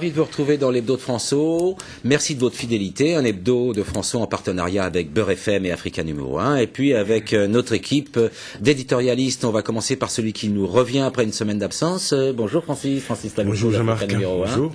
Ravi de vous retrouver dans l'hebdo de François. Merci de votre fidélité. Un hebdo de François en partenariat avec Beurre FM et Africa numéro 1. Et puis avec notre équipe d'éditorialistes, on va commencer par celui qui nous revient après une semaine d'absence. Bonjour Francis Tabou, bonjour Jean-Marc. Bonjour.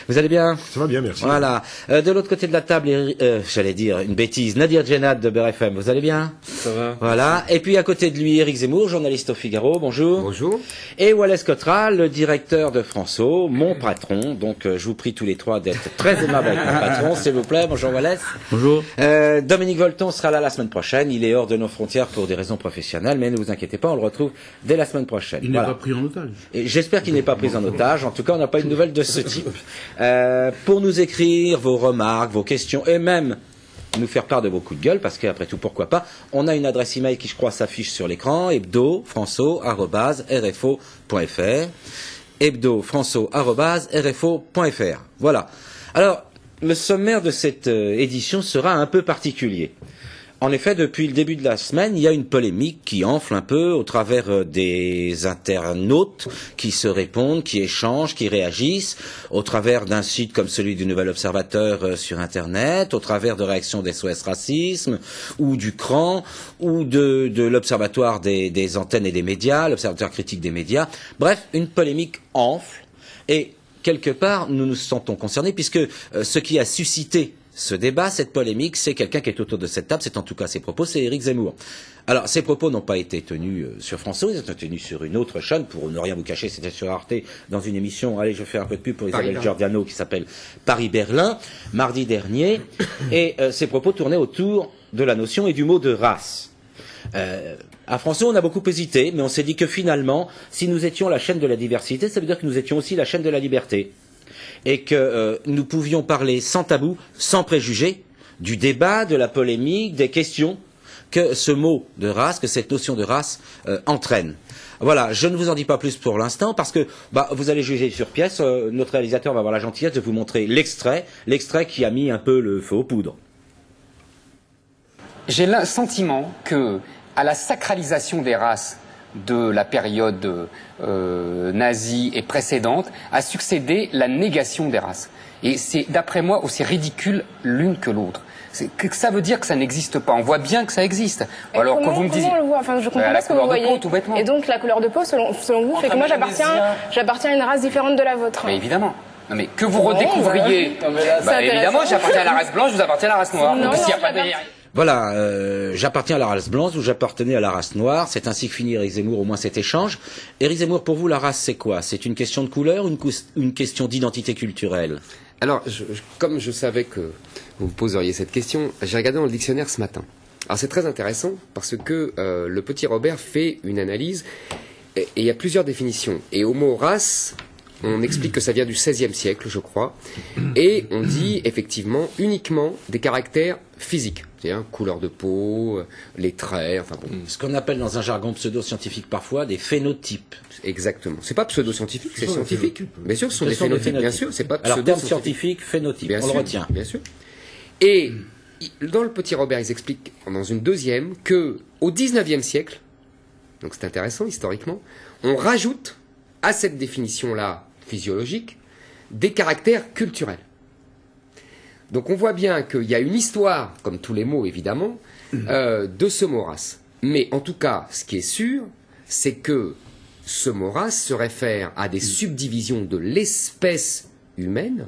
Vous allez bien? Ça va bien, merci. Voilà. De l'autre côté de la table, j'allais dire une bêtise, Nadir Djenad de Beurre FM. Vous allez bien? Ça va. Voilà. Et puis à côté de lui, Éric Zemmour, journaliste au Figaro. Bonjour. Bonjour. Et Wallace Cotral, le directeur de François, mon patron. Donc je vous prie tous les trois d'être très aimables avec mon patron, s'il vous plaît. Bonjour Wallace. Bonjour. Dominique Volton sera là la semaine prochaine. Il est hors de nos frontières pour des raisons professionnelles, mais ne vous inquiétez pas, on le retrouve dès la semaine prochaine. Il n'est pas pris en otage. Et j'espère qu'il n'est pas pris en otage. En tout cas, on n'a pas une nouvelle de ce type. Pour nous écrire vos remarques, vos questions et même nous faire part de vos coups de gueule, parce qu'après tout, pourquoi pas, on a une adresse email qui, je crois, s'affiche sur l'écran, hebdofranço@rfo.fr, hebdofranço@rfo.fr. Voilà. Alors, le sommaire de cette édition sera un peu particulier. En effet, depuis le début de la semaine, il y a une polémique qui enfle un peu au travers des internautes qui se répondent, qui échangent, qui réagissent, au travers d'un site comme celui du Nouvel Observateur sur Internet, au travers de réactions d'SOS Racisme, ou du CRAN, ou de l'Observatoire des antennes et des médias, l'Observatoire critique des médias. Bref, une polémique enfle, et quelque part, nous nous sentons concernés, puisque ce qui a suscité ce débat, cette polémique, c'est quelqu'un qui est autour de cette table, c'est en tout cas ses propos, c'est Éric Zemmour. Alors, ces propos n'ont pas été tenus sur François, ils ont été tenus sur une autre chaîne, pour ne rien vous cacher, c'était sur Arte, dans une émission, allez, je fais un peu de pub pour Isabelle Giordano, qui s'appelle Paris-Berlin, mardi dernier, et ces propos tournaient autour de la notion et du mot de race. À François, on a beaucoup hésité, mais on s'est dit que finalement, si nous étions la chaîne de la diversité, ça veut dire que nous étions aussi la chaîne de la liberté. Et que nous pouvions parler sans tabou, sans préjugés, du débat, de la polémique, des questions que ce mot de race, que cette notion de race entraîne. Voilà, je ne vous en dis pas plus pour l'instant, parce que vous allez juger sur pièce. Notre réalisateur va avoir la gentillesse de vous montrer l'extrait qui a mis un peu le feu aux poudres. J'ai le sentiment que, à la sacralisation des races de la période nazie et précédente, a succédé la négation des races. Et c'est, d'après moi, aussi ridicule l'une que l'autre. Ça veut dire que ça n'existe pas. On voit bien que ça existe. Alors quand vous me dites, comment on le voit, enfin, je comprends pas ce que vous voyez. Peau, tout bêtement. Et donc la couleur de peau, selon vous, fait que moi j'appartiens à une race différente de la vôtre. Mais évidemment. Non mais que vous redécouvriez. Évidemment, j'appartiens à la race blanche, vous appartenez à la race noire. Non, s'il n'y a pas de... Voilà, j'appartiens à la race blanche, ou j'appartenais à la race noire. C'est ainsi que finit Éric Zemmour, au moins cet échange. Éric Zemmour, pour vous, la race, c'est quoi? C'est une question de couleur ou une question d'identité culturelle? Alors, comme je savais que vous me poseriez cette question, j'ai regardé dans le dictionnaire ce matin. Alors c'est très intéressant parce que le petit Robert fait une analyse et il y a plusieurs définitions. Et au mot race, on explique que ça vient du XVIe siècle, je crois, et on dit effectivement uniquement des caractères physiques, c'est-à-dire couleur de peau, les traits, enfin bon. Ce qu'on appelle dans un jargon pseudo-scientifique parfois des phénotypes. Exactement. C'est pas pseudo-scientifique, c'est scientifique. Bien sûr, ce sont des phénotypes, bien sûr. C'est pas alors terme scientifique, phénotype, on le retient. Bien sûr. Et dans le petit Robert, ils expliquent dans une deuxième que au XIXe siècle, donc c'est intéressant historiquement, on rajoute à cette définition-là physiologique des caractères culturels. Donc on voit bien qu'il y a une histoire, comme tous les mots évidemment, de ce mot race. Mais en tout cas, ce qui est sûr, c'est que ce mot race se réfère à des subdivisions de l'espèce humaine.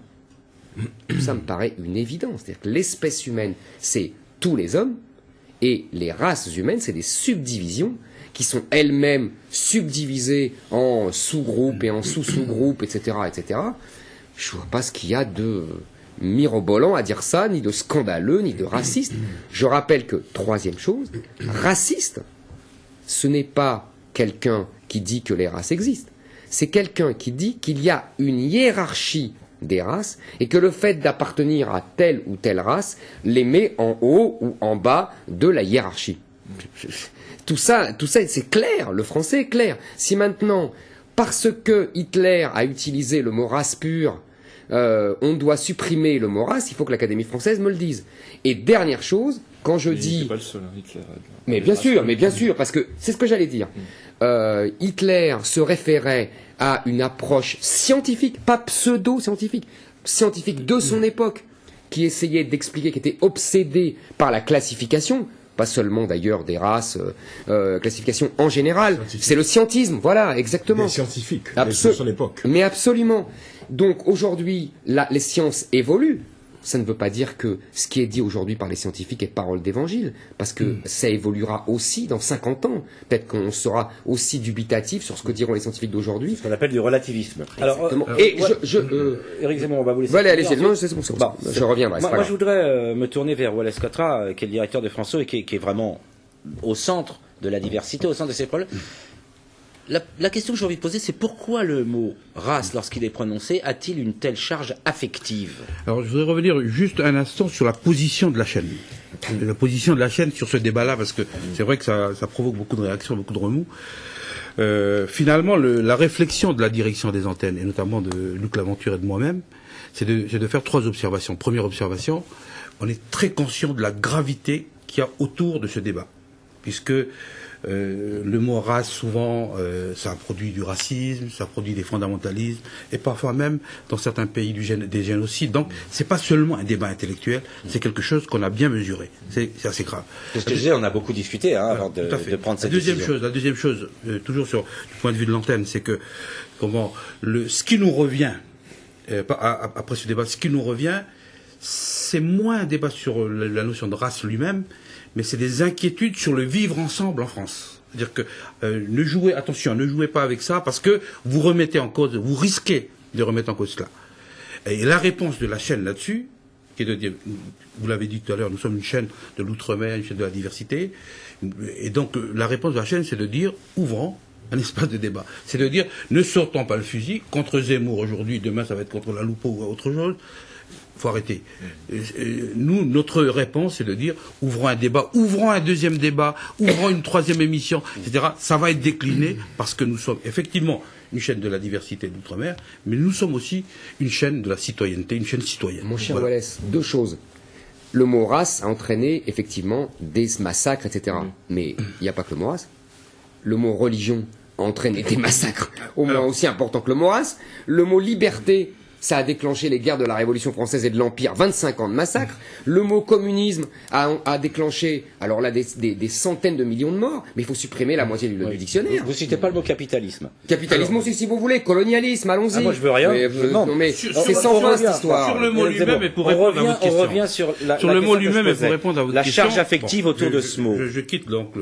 Tout ça me paraît une évidence. C'est-à-dire que l'espèce humaine, c'est tous les hommes, et les races humaines, c'est des subdivisions qui sont elles-mêmes subdivisées en sous-groupes et en sous-sous-groupes, etc., etc. Je ne vois pas ce qu'il y a de mirobolant à dire ça, ni de scandaleux, ni de raciste. Je rappelle que, troisième chose, raciste, ce n'est pas quelqu'un qui dit que les races existent. C'est quelqu'un qui dit qu'il y a une hiérarchie des races et que le fait d'appartenir à telle ou telle race les met en haut ou en bas de la hiérarchie. Tout ça, c'est clair, le français est clair. Si maintenant, parce que Hitler a utilisé le mot race pure, on doit supprimer le mot race, il faut que l'Académie française me le dise. Et dernière chose, quand je dis... C'est pas le seul, Hitler. Mais bien sûr, parce que c'est ce que j'allais dire. Hitler se référait à une approche scientifique, pas pseudo-scientifique, scientifique de son époque, qui essayait d'expliquer, qui était obsédé par la classification, pas seulement d'ailleurs des races, classification en général, c'est le scientisme, voilà, exactement. Des scientifiques, de son époque. Mais absolument. Donc aujourd'hui, les sciences évoluent. Ça ne veut pas dire que ce qui est dit aujourd'hui par les scientifiques est parole d'évangile, parce que ça évoluera aussi dans 50 ans. Peut-être qu'on sera aussi dubitatif sur ce que diront les scientifiques d'aujourd'hui. Ce qu'on appelle du relativisme. Éric Zemmour, on va vous laisser. Allez, non, c'est bon, je reviendrai. Moi, je voudrais me tourner vers Wallace Cottrat, qui est le directeur de François et qui est vraiment au centre de la diversité, au centre de ces problèmes. La question que j'ai envie de poser, c'est pourquoi le mot race, lorsqu'il est prononcé, a-t-il une telle charge affective? Alors, je voudrais revenir juste un instant sur la position de la chaîne. La position de la chaîne sur ce débat-là, parce que c'est vrai que ça provoque beaucoup de réactions, beaucoup de remous. Finalement, la réflexion de la direction des antennes, et notamment de Luc Laventure et de moi-même, c'est de faire 3 observations. Première observation, on est très conscient de la gravité qu'il y a autour de ce débat, puisque le mot race, souvent, ça produit du racisme, ça produit des fondamentalismes, et parfois même, dans certains pays, des génocides. Donc, c'est pas seulement un débat intellectuel, c'est quelque chose qu'on a bien mesuré. C'est assez grave. C'est ce que je disais, on a beaucoup discuté avant de prendre cette décision. La deuxième chose, toujours du point de vue de l'antenne, c'est que ce qui nous revient, après ce débat, ce qui nous revient, c'est moins un débat sur la notion de race lui-même, mais c'est des inquiétudes sur le vivre ensemble en France. C'est-à-dire que ne jouez pas avec ça, parce que vous risquez de remettre en cause cela. Et la réponse de la chaîne là-dessus, qui est de dire, vous l'avez dit tout à l'heure, nous sommes une chaîne de l'outre-mer, une chaîne de la diversité, et donc la réponse de la chaîne, c'est de dire, ouvrons un espace de débat. C'est de dire, ne sortons pas le fusil contre Zemmour aujourd'hui, demain ça va être contre la Lupo ou autre chose. Faut arrêter. Nous, notre réponse, c'est de dire, ouvrons un débat, ouvrons un deuxième débat, ouvrons une 3e émission, etc. Ça va être décliné parce que nous sommes effectivement une chaîne de la diversité de l'outre-mer, mais nous sommes aussi une chaîne de la citoyenneté, une chaîne citoyenne. Mon cher Wallace, 2 choses. Le mot race a entraîné effectivement des massacres, etc. Mais il n'y a pas que le mot race. Le mot religion a entraîné des massacres au moins aussi importants que le mot race. Le mot liberté, ça a déclenché les guerres de la Révolution française et de l'Empire, 25 ans de massacres. Le mot communisme a déclenché, alors là, des centaines de millions de morts, mais il faut supprimer la moitié du dictionnaire. Vous citez pas le mot capitalisme. Capitalisme aussi, si vous voulez. Colonialisme, allons-y. Ah, moi, je veux rien. Mais c'est sans fin, cette histoire. Sur le mot lui-même, et pour répondre à votre question. On revient sur le mot lui-même, et pour répondre à votre question. La charge affective autour de ce mot. Je quitte donc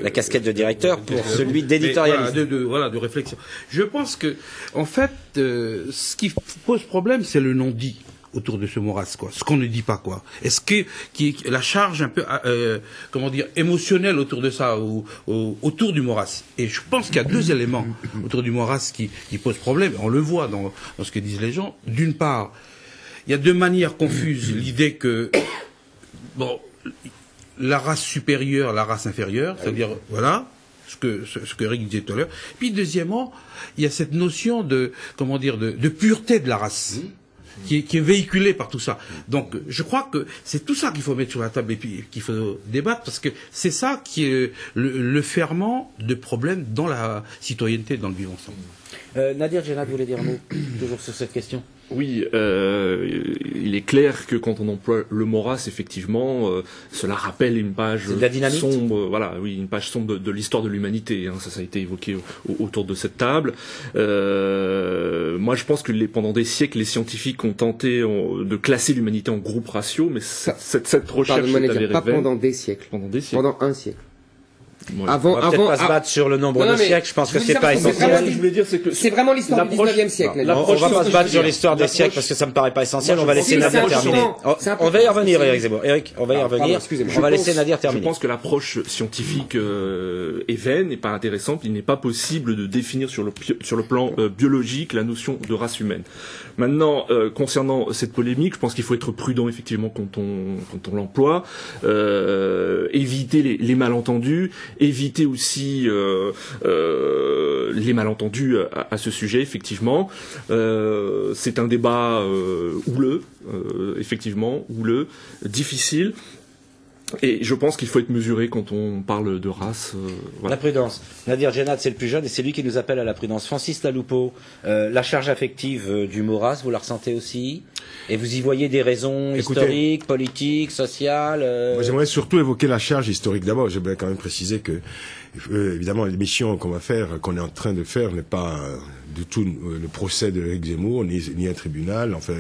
la casquette de directeur pour celui d'éditorialiste. De réflexion. Je pense que, en fait, ce qui pose problème, c'est le non-dit autour de ce mot race, quoi. Ce qu'on ne dit pas, quoi. Est-ce que la charge un peu, émotionnelle autour de ça, autour du mot race. Et je pense qu'il y a 2 éléments autour du mot race qui posent problème. On le voit dans ce que disent les gens. D'une part, il y a de manière confuse l'idée que, la race supérieure, la race inférieure, c'est-à-dire, voilà, ce que Eric disait tout à l'heure. Puis, deuxièmement, il y a cette notion de pureté de la race, qui est véhiculée par tout ça. Donc, je crois que c'est tout ça qu'il faut mettre sur la table et puis qu'il faut débattre, parce que c'est ça qui est le ferment de problèmes dans la citoyenneté, dans le vivre ensemble. Nadir Djenad voulait dire un mot, toujours sur cette question. Oui, il est clair que quand on emploie le mot race, effectivement, cela rappelle une page sombre, une page sombre de l'histoire de l'humanité. Hein, ça a été évoqué autour de cette table. Moi, je pense que pendant des siècles, les scientifiques ont tenté de classer l'humanité en groupes raciaux, mais cette recherche est avérée pas pendant des siècles. Pendant un siècle. Ouais. On va peut-être pas se battre sur le nombre de siècles, je pense que c'est pas essentiel. Ce que je voulais dire, c'est que c'est vraiment l'histoire du 19e siècle. On va pas se battre sur l'histoire des siècles parce que ça me paraît pas essentiel, on va laisser Nadir terminer. On va y revenir, Éric Zemmour. Eric, on va y revenir. On va laisser Nadir terminer. Je pense que l'approche scientifique est vaine et pas intéressante. Il n'est pas possible de définir sur le plan biologique la notion de race humaine. Maintenant, concernant cette polémique, je pense qu'il faut être prudent effectivement quand on l'emploie, éviter les malentendus, éviter aussi les malentendus à ce sujet, effectivement. C'est un débat houleux, effectivement, houleux, difficile. Et je pense qu'il faut être mesuré quand on parle de race. Voilà. La prudence. Nadir Djenad, c'est le plus jeune et c'est lui qui nous appelle à la prudence. Francis Laloupeau, la charge affective du mot race, vous la ressentez aussi? Et vous y voyez des raisons historiques, politiques, sociales Moi, j'aimerais surtout évoquer la charge historique. D'abord, j'aimerais quand même préciser que, évidemment, l'émission qu'on va faire, qu'on est en train de faire, n'est pas du tout le procès de Éric Zemmour, ni un tribunal, enfin,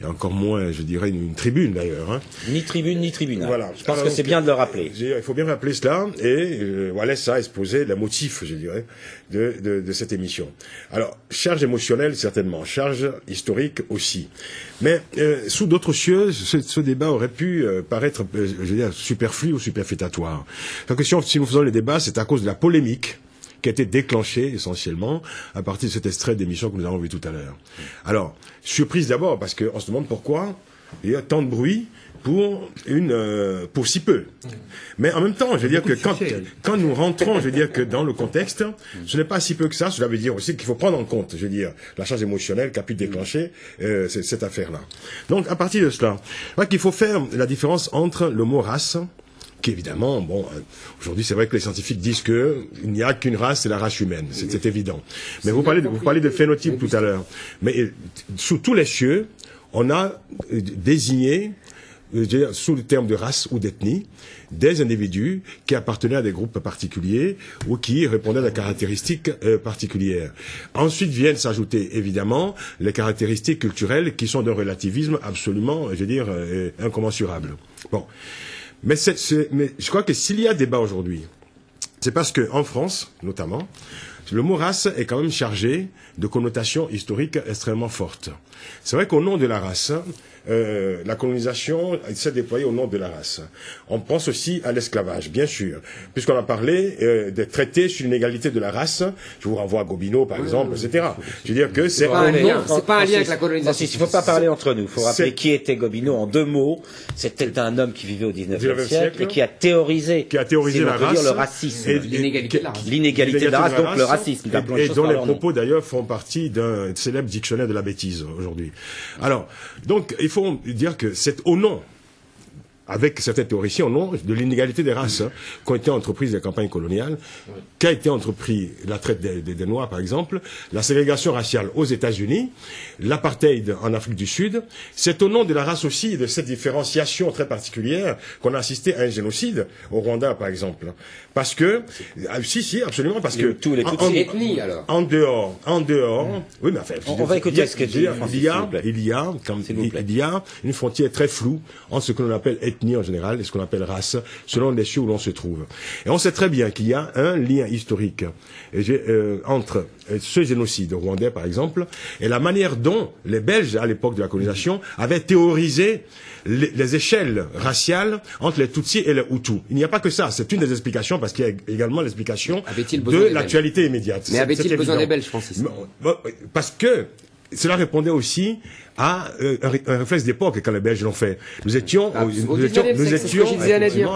et encore moins, je dirais, une tribune d'ailleurs. Hein. Ni tribune, ni tribunal. Voilà. Je pense que c'est bien de le rappeler. Il faut bien rappeler cela, et voilà, ça a exposé le motif, je dirais, de cette émission. Alors, charge émotionnelle, certainement, charge historique aussi. Mais sous d'autres cieux, ce débat aurait pu paraître, je veux dire, superflu ou superfétatoire. Donc, si nous faisons le débat, c'est à cause de la polémique qui a été déclenchée essentiellement à partir de cet extrait d'émission que nous avons vu tout à l'heure. Alors, surprise d'abord, parce qu'on se demande pourquoi il y a tant de bruit pour si peu. Mais en même temps, je veux dire que quand nous rentrons, je veux dire que dans le contexte, ce n'est pas si peu que ça. Cela veut dire aussi qu'il faut prendre en compte, je veux dire, la charge émotionnelle qu'a pu déclencher cette affaire-là. Donc, à partir de cela, je crois qu'il faut faire la différence entre le mot race, qui évidemment, bon, aujourd'hui c'est vrai que les scientifiques disent que il n'y a qu'une race, c'est la race humaine, c'est évident. Mais vous parlez de phénotype tout à l'heure. Mais sous tous les cieux, on a désigné, sous le terme de race ou d'ethnie, des individus qui appartenaient à des groupes particuliers ou qui répondaient à des caractéristiques particulières. Ensuite viennent s'ajouter évidemment les caractéristiques culturelles qui sont d'un relativisme absolument, je veux dire, incommensurable. Bon. Mais je crois que s'il y a débat aujourd'hui, c'est parce que en France, notamment, le mot race est quand même chargé de connotations historiques extrêmement fortes. C'est vrai qu'au nom de la race, la colonisation s'est déployée au nom de la race. On pense aussi à l'esclavage, bien sûr, puisqu'on a parlé des traités sur l'inégalité de la race. Je vous renvoie à Gobineau, par exemple, etc. Je veux dire que c'est pas un lien avec la colonisation. Il ne faut pas parler entre nous. Il faut rappeler qui était Gobineau en deux mots. C'était un homme qui vivait au XIXe siècle et qui a théorisé la race, le racisme, l'inégalité de la race. L'inégalité de la race, donc le racisme. Et dont les propos d'ailleurs font partie d'un célèbre dictionnaire de la bêtise aujourd'hui. Alors, donc il faut dire que c'est au nom, avec certains théoriciens, au nom de l'inégalité des races qui ont été entreprises des campagnes coloniales, qu'a été entrepris la traite des Noirs, par exemple, la ségrégation raciale aux États-Unis, l'apartheid en Afrique du Sud. C'est au nom de la race aussi et de cette différenciation très particulière qu'on a assisté à un génocide au Rwanda, par exemple. Parce que, si, absolument, parce que tous les ethnies, alors. En dehors, oui, mais enfin, on va écouter ce que dit Francis, il y a une frontière très floue entre ce que l'on appelle ethnie en général et ce qu'on appelle race, selon les cieux où l'on se trouve. Et on sait très bien qu'il y a un lien historique entre ce génocide rwandais, par exemple, et la manière dont les Belges, à l'époque de la colonisation, avaient théorisé les échelles raciales entre les Tutsis et les Hutus. Il n'y a pas que ça, c'est une des explications, parce qu'il y a également l'explication de l'actualité immédiate. Mais avait-il besoin des Belges, Francis? Parce que cela répondait aussi à un réflexe d'époque quand les Belges l'ont fait. Nous étions à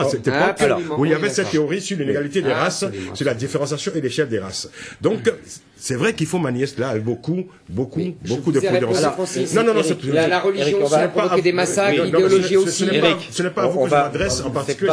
cette époque où il y avait cette théorie sur l'inégalité des races, sur la différenciation et l'échelle des races. Donc, c'est vrai qu'il faut manier cela avec beaucoup de prudence. Non, la religion, ça a provoqué des massacres, l'idéologie aussi. Ce n'est pas à vous que je m'adresse en particulier.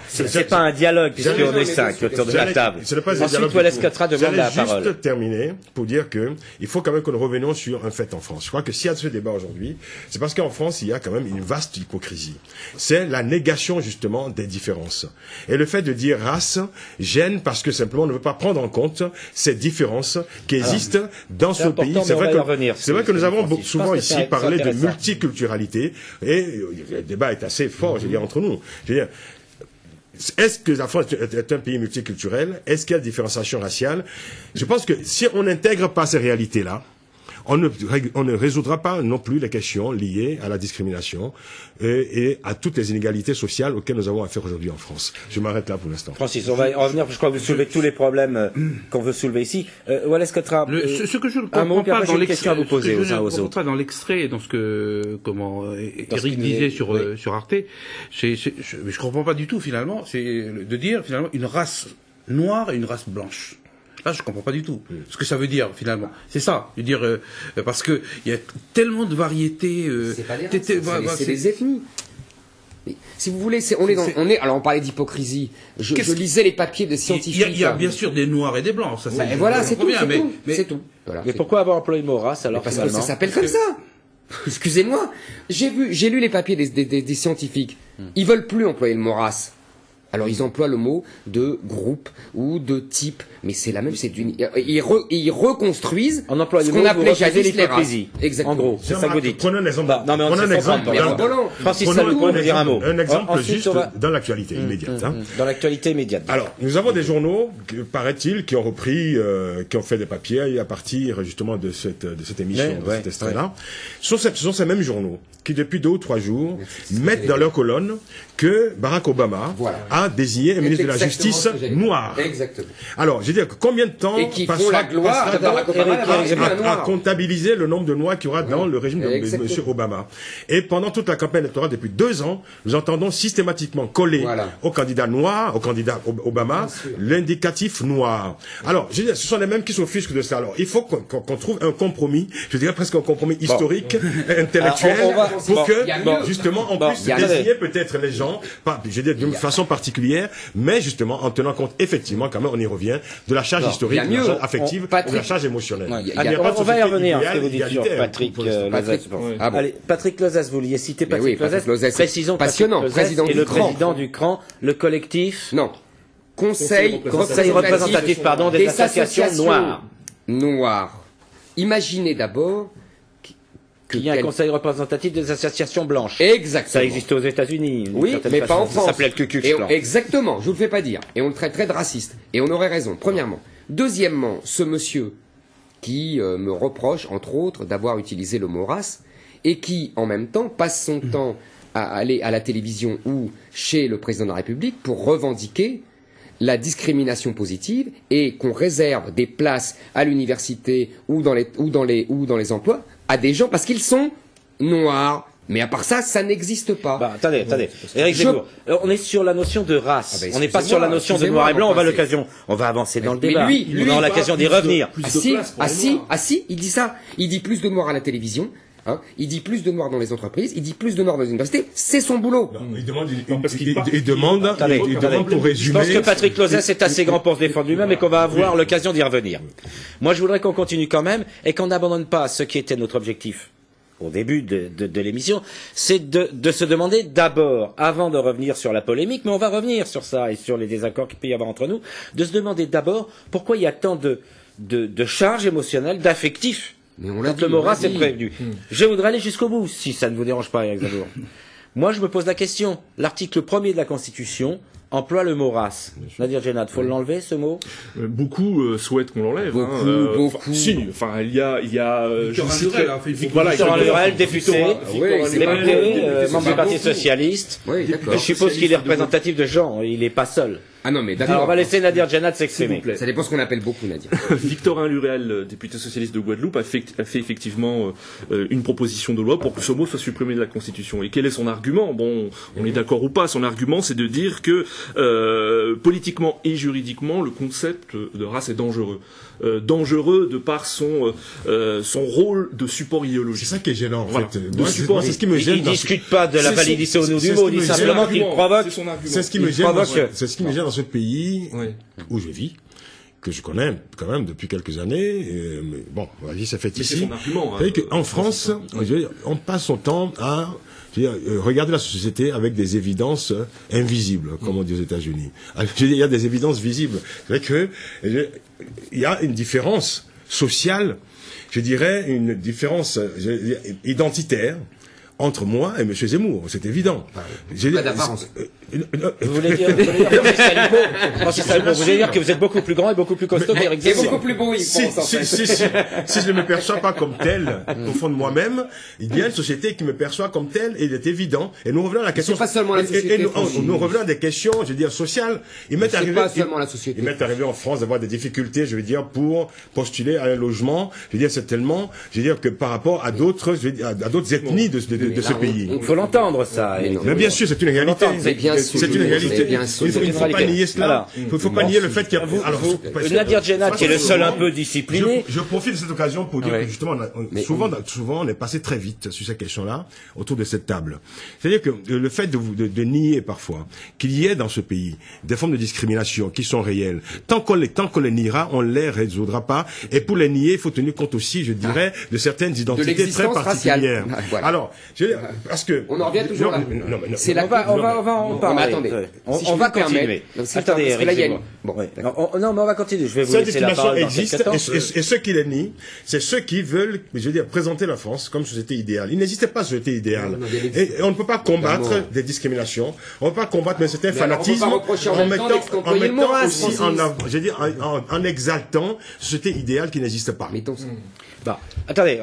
C'est pas un dialogue, puisqu'on est 5 autour de la table. Ensuite, Wallace Catra demande la parole. Juste terminer pour dire que il faut quand même que nous revenions sur un fait en France. Je crois que s'il y a ce débat aujourd'hui, c'est parce qu'en France, il y a quand même une vaste hypocrisie. C'est la négation, justement, des différences. Et le fait de dire race gêne parce que simplement on ne veut pas prendre en compte ces différences qui existent dans ce pays. C'est vrai que nous avons souvent ici parlé de multiculturalité et le débat est assez fort, je veux dire, entre nous. Je veux dire, est-ce que la France est un pays multiculturel? Est-ce qu'il y a différenciation raciale? Je pense que si on n'intègre pas ces réalités-là, on ne résoudra pas non plus les questions liées à la discrimination et à toutes les inégalités sociales auxquelles nous avons affaire aujourd'hui en France. Je m'arrête là pour l'instant. Francis, on va y revenir, parce que je crois que vous soulevez tous les problèmes qu'on veut soulever ici. Wallace Catra, ce que je ne comprends pas dans l'extrait, dans ce que Eric disait sur Arte, je comprends pas du tout finalement, c'est de dire finalement une race noire et une race blanche. Là, je comprends pas du tout ce que ça veut dire finalement. C'est ça, je veux dire, parce que il y a tellement de variétés. C'est pas des races, c'est des ethnies. Mais, si vous voulez, alors on parlait d'hypocrisie. Je lisais les papiers des scientifiques. Il y a bien sûr des noirs et des blancs, ça c'est. Voilà, c'est tout, c'est tout. Voilà. Mais pourquoi avoir employé le mot race alors? Parce que ça s'appelle comme ça. Excusez-moi. J'ai lu les papiers des scientifiques. Ils veulent plus employer le mot race. Alors ils emploient le mot de groupe ou de type, mais c'est la même, ils reconstruisent ce qu'on appelait jadis les races. Exactement. En gros, c'est ça que vous dites. Prenons un exemple. Francis Salou, dire un mot. Un exemple juste dans l'actualité immédiate. Dans l'actualité immédiate. Alors, nous avons des journaux, paraît-il, qui ont repris, qui ont fait des papiers à partir justement de cette émission, de cet extrait-là. Ce sont ces mêmes journaux qui, depuis 2 ou 3 jours, mettent dans leur colonne que Barack Obama a désigné un ministre de la Justice noir. Exactement. Alors, je veux dire, combien de temps passera à comptabiliser le nombre de noirs qu'il y aura dans le régime de M. Obama. Et pendant toute la campagne électorale, depuis 2 ans, nous entendons systématiquement coller au candidat noir, au candidat Obama, l'indicatif noir. Alors, je veux dire, ce sont les mêmes qui s'offusquent de ça. Alors, il faut qu'on trouve un compromis, je dirais presque un compromis historique, intellectuel, pour que, justement, on puisse désigner peut-être les gens, je veux dire, d'une façon particulière, mais justement, en tenant compte, effectivement, quand même, on y revient, de la charge historique, de la charge affective, de la charge émotionnelle. On va y revenir, ce que vous dites sur Patrick Lozès. Allez, Patrick Lozès, vous vouliez citer Patrick Lozès. Précisons passionnant, président du président du CRAN, le collectif. Non. Conseil représentatif, des associations noires. Imaginez d'abord qu'il y a un conseil représentatif des associations blanches. Exactement. Ça existe aux États-Unis. Oui, mais pas en France. Ça s'appelait le Ku Klux Klan. Exactement, je vous le fais pas dire. Et on le traiterait de raciste. Et on aurait raison, premièrement. Deuxièmement, ce monsieur qui me reproche, entre autres, d'avoir utilisé le mot race, et qui, en même temps, passe son temps à aller à la télévision ou chez le président de la République pour revendiquer la discrimination positive et qu'on réserve des places à l'université ou dans les emplois à des gens parce qu'ils sont noirs. Mais à part ça, ça n'existe pas. Attendez. Éric Zemmour, on est sur la notion de race. On n'est pas sur la notion de noir et blanc. On va avancer dans le débat. On aura l'occasion d'y revenir. Il dit ça. Il dit plus de noirs à la télévision. Il dit plus de noirs dans les entreprises, il dit plus de noirs dans les universités, c'est son boulot. Il demande pour résumer. Je pense que Patrick Lozès est assez grand pour se défendre lui-même et qu'on va avoir l'occasion d'y revenir. Moi, je voudrais qu'on continue quand même et qu'on n'abandonne pas ce qui était notre objectif au début de l'émission, c'est de se demander d'abord, avant de revenir sur la polémique, mais on va revenir sur ça et sur les désaccords qu'il peut y avoir entre nous, de se demander d'abord pourquoi il y a tant de charges émotionnelles, d'affectifs. Mais on l'a dit, le mot race est prévenu. Je voudrais aller jusqu'au bout, si ça ne vous dérange pas, Éric Zemmour. Moi, je me pose la question. L'article 1er de la Constitution emploie le mot race. Nadir Djenad, faut l'enlever, ce mot? Beaucoup souhaitent qu'on l'enlève. Beaucoup. Si, enfin, il y a Victor Lurel, député, membre du Parti Socialiste. Je suppose qu'il est représentatif de gens, il n'est pas seul. Ah non, mais d'accord. Alors on va laisser Nadir Djenad s'exprimer. Ça dépend ce qu'on appelle beaucoup, Nadir. Victorin Lurel, député socialiste de Guadeloupe, a fait effectivement une proposition de loi pour que ce mot soit supprimé de la Constitution. Et quel est son argument? Bon, on est d'accord ou pas. Son argument, c'est de dire que politiquement et juridiquement, le concept de race est dangereux. Dangereux de par son rôle de support idéologique. C'est ça qui est gênant, en fait. C'est ce qui me gêne. Il ne discute pas de la validité au nom du mot, il dit simplement qu'il provoque. C'est ce qui me gêne dans ce pays où je vis, que je connais quand même depuis quelques années. Mais bon, on va dire ça fait ici. En France, on passe son temps à regarder la société avec des évidences invisibles, comme on dit aux États-Unis. Il y a des évidences visibles. C'est vrai que il y a une différence sociale, je dirais une différence identitaire entre moi et M. Zemmour, c'est évident. Pas d'apparence. Vous voulez dire, vous voulez dire que vous êtes beaucoup plus grand et beaucoup plus costaud qu'Éric Zemmour. Et beaucoup plus beau, si je ne me perçois pas comme tel, au fond de moi-même, il y a une société qui me perçoit comme tel, et il est évident. Et nous revenons à la question. C'est pas seulement la société. Nous revenons à des questions, je veux dire, sociales. C'est pas seulement la société. Il m'est arrivé en France d'avoir des difficultés, je veux dire, pour postuler à un logement. Je veux dire, c'est tellement, je veux dire, que par rapport à d'autres, à d'autres ethnies de ce pays. Il faut l'entendre, ça. Mais bien sûr, c'est une réalité. Mais bien sûr. c'est une réalité. Il ne faut pas nier cela. Il ne faut pas nier le fait qu'il y a... Alors, Nadir Djenad, qui est le seul un peu discipliné. Je profite de cette occasion pour dire que justement, souvent, on est passé très vite sur ces questions-là autour de cette table. C'est-à-dire que le fait de nier parfois qu'il y ait dans ce pays des formes de discrimination qui sont réelles, tant qu'on les niera, on les résoudra pas. Et pour les nier, il faut tenir compte aussi, je dirais, de certaines identités très particulières. Voilà. Alors, parce que on en revient toujours là. On va en parler. Attendez, on va continuer. Attendez, Eric. Non, mais on va continuer. Je vais vous laisser la parole dans quelques temps. Et ceux qui les nient, c'est ceux qui veulent, je veux dire, présenter la France comme société idéale. Il n'existe pas société idéale. Et on ne peut pas combattre des discriminations. On ne peut pas combattre un certain fanatisme en mettant aussi en exaltant société idéale qui n'existe pas. Bah, attendez,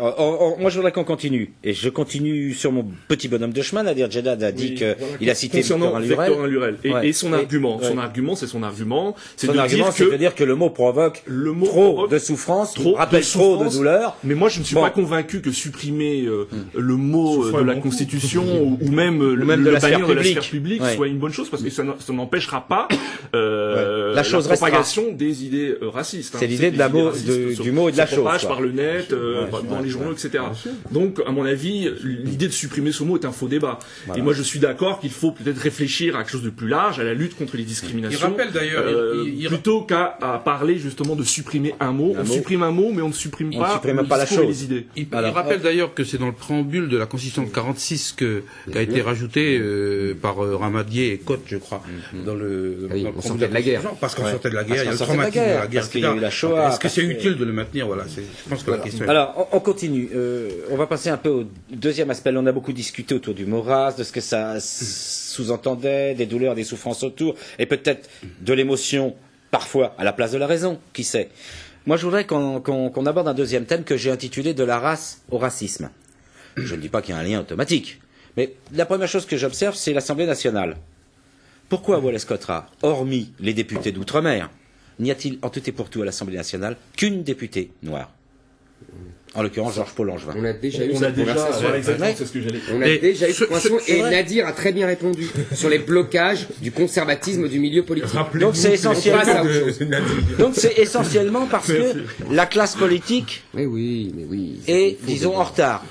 moi je voudrais qu'on continue. Et je continue sur mon petit bonhomme de chemin. Nadir Djenad a dit qu'il a cité Victorin Lurel. Et son argument, c'est de dire que le mot provoque trop de souffrance, rappelle trop de douleur. Mais moi je ne suis pas convaincu que supprimer le mot de la Constitution ou même le bannir de la sphère publique soit une bonne chose, parce que ça n'empêchera pas la propagation des idées racistes. C'est l'idée du mot et de la chose. Par le net, dans les journaux, etc. Donc, à mon avis, l'idée de supprimer ce mot est un faux débat. Voilà. Et moi, je suis d'accord qu'il faut peut-être réfléchir à quelque chose de plus large, à la lutte contre les discriminations. Il rappelle d'ailleurs, plutôt qu'à parler justement de supprimer un mot. On supprime un mot, mais on ne supprime pas la chose. Et les idées. Il rappelle d'ailleurs que c'est dans le préambule de la Constitution de 46 qu'a été rajouté par Ramadier et Cotte, je crois, dans le sortait de la guerre. Parce qu'on sortait de la guerre, il y a le traumatisme de la guerre, parce qu'il y a eu la Shoah. Est-ce que c'est utile de le maintenir? Voilà, je pense que la question. Alors, on continue. On va passer un peu au deuxième aspect. On a beaucoup discuté autour du mot race, de ce que ça sous-entendait, des douleurs, des souffrances autour, et peut-être de l'émotion, parfois, à la place de la raison, qui sait. Moi, je voudrais qu'on aborde un deuxième thème que j'ai intitulé « De la race au racisme ». Je ne dis pas qu'il y a un lien automatique, mais la première chose que j'observe, c'est l'Assemblée nationale. Pourquoi Wallace-Cottrat, hormis les députés d'outre-mer, n'y a-t-il en tout et pour tout à l'Assemblée nationale qu'une députée noire? En l'occurrence, Georges-Paul Langevin. On a déjà eu cette conversation. C'est ce que j'allais dire. On a déjà eu cette conversation et Nadir a très bien répondu sur les blocages du conservatisme du milieu politique. Donc c'est essentiellement parce que la classe politique est, disons, en retard.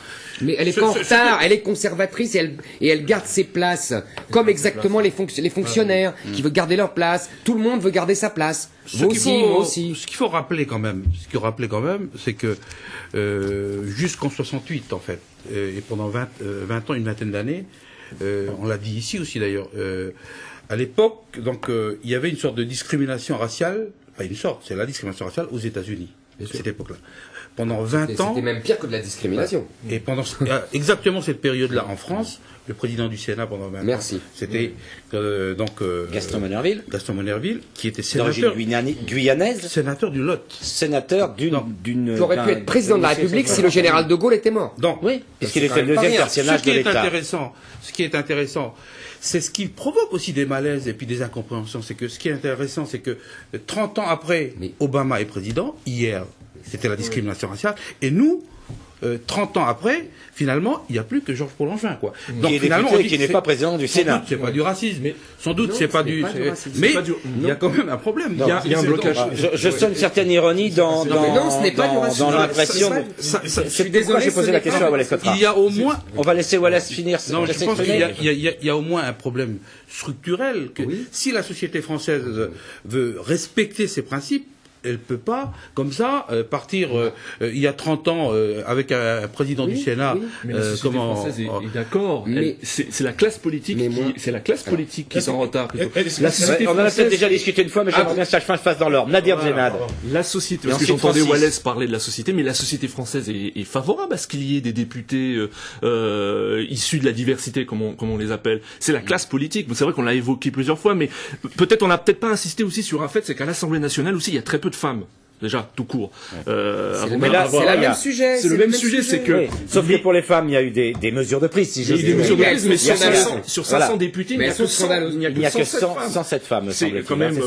Mais elle est pas en retard, elle est conservatrice et elle garde ses places, comme exactement les fonctionnaires qui veulent garder leur place. Tout le monde veut garder sa place. Moi aussi. Ce qu'il faut rappeler quand même, c'est que jusqu'en 68 en fait, et pendant 20 ans, une vingtaine d'années, on l'a dit ici aussi d'ailleurs, à l'époque, donc il y avait une sorte de discrimination raciale, pas une sorte, c'est la discrimination raciale aux États-Unis à cette époque-là. Pendant 20 ans... C'était même pire que de la discrimination. Et pendant exactement cette période-là en France, le président du Sénat pendant 20 ans, c'était Gaston Monnerville, qui était sénateur guyanaise, sénateur du Lot, sénateur d'une qui aurait pu être président de la République si le général de Gaulle était mort. Donc, oui, puisqu'il était le deuxième personnage de l'État. Ce qui est intéressant, c'est ce qui provoque aussi des malaises et puis des incompréhensions. C'est que ce qui est intéressant, c'est que 30 ans après, Obama est président. Hier, c'était la discrimination raciale. Et nous, 30 ans après, finalement, il n'y a plus que Georges-Paul Langevin, quoi. Donc, finalement, qui n'est pas président du Sénat. C'est pas du racisme. Sans doute, c'est pas du. Mais il y a quand même un problème. Il y a un blocage. Je sens une certaine ironie dans l'impression. Je suis désolé. J'ai posé la question à Wallace Cottrat. Il y a au moins. On va laisser Wallace finir. Non, je pense qu'il y a au moins un problème structurel que si la société française veut respecter ses principes, elle peut pas, comme ça, partir il y a 30 ans avec un président du Sénat. Mais la société française est d'accord. C'est la classe politique qui est en retard. On en a peut-être déjà discuté une fois, mais j'aimerais bien que ça fasse dans l'ordre. Nadir Djenad. La société, parce que j'entendais Wallace parler de la société, mais la société française est favorable à ce qu'il y ait des députés issus de la diversité, comme on les appelle. C'est la classe politique. C'est vrai qu'on l'a évoqué plusieurs fois, mais peut-être on n'a peut-être pas insisté aussi sur un fait, c'est qu'à l'Assemblée nationale aussi, il y a très peu de femmes. Déjà, tout court. C'est le même sujet. C'est le même sujet, c'est que... Sauf que pour les femmes, il y a eu des mesures de prise, si je dis. Il y a eu des mesures de prise, mais sur 500 députés, il n'y a que 107 femmes. C'est quand même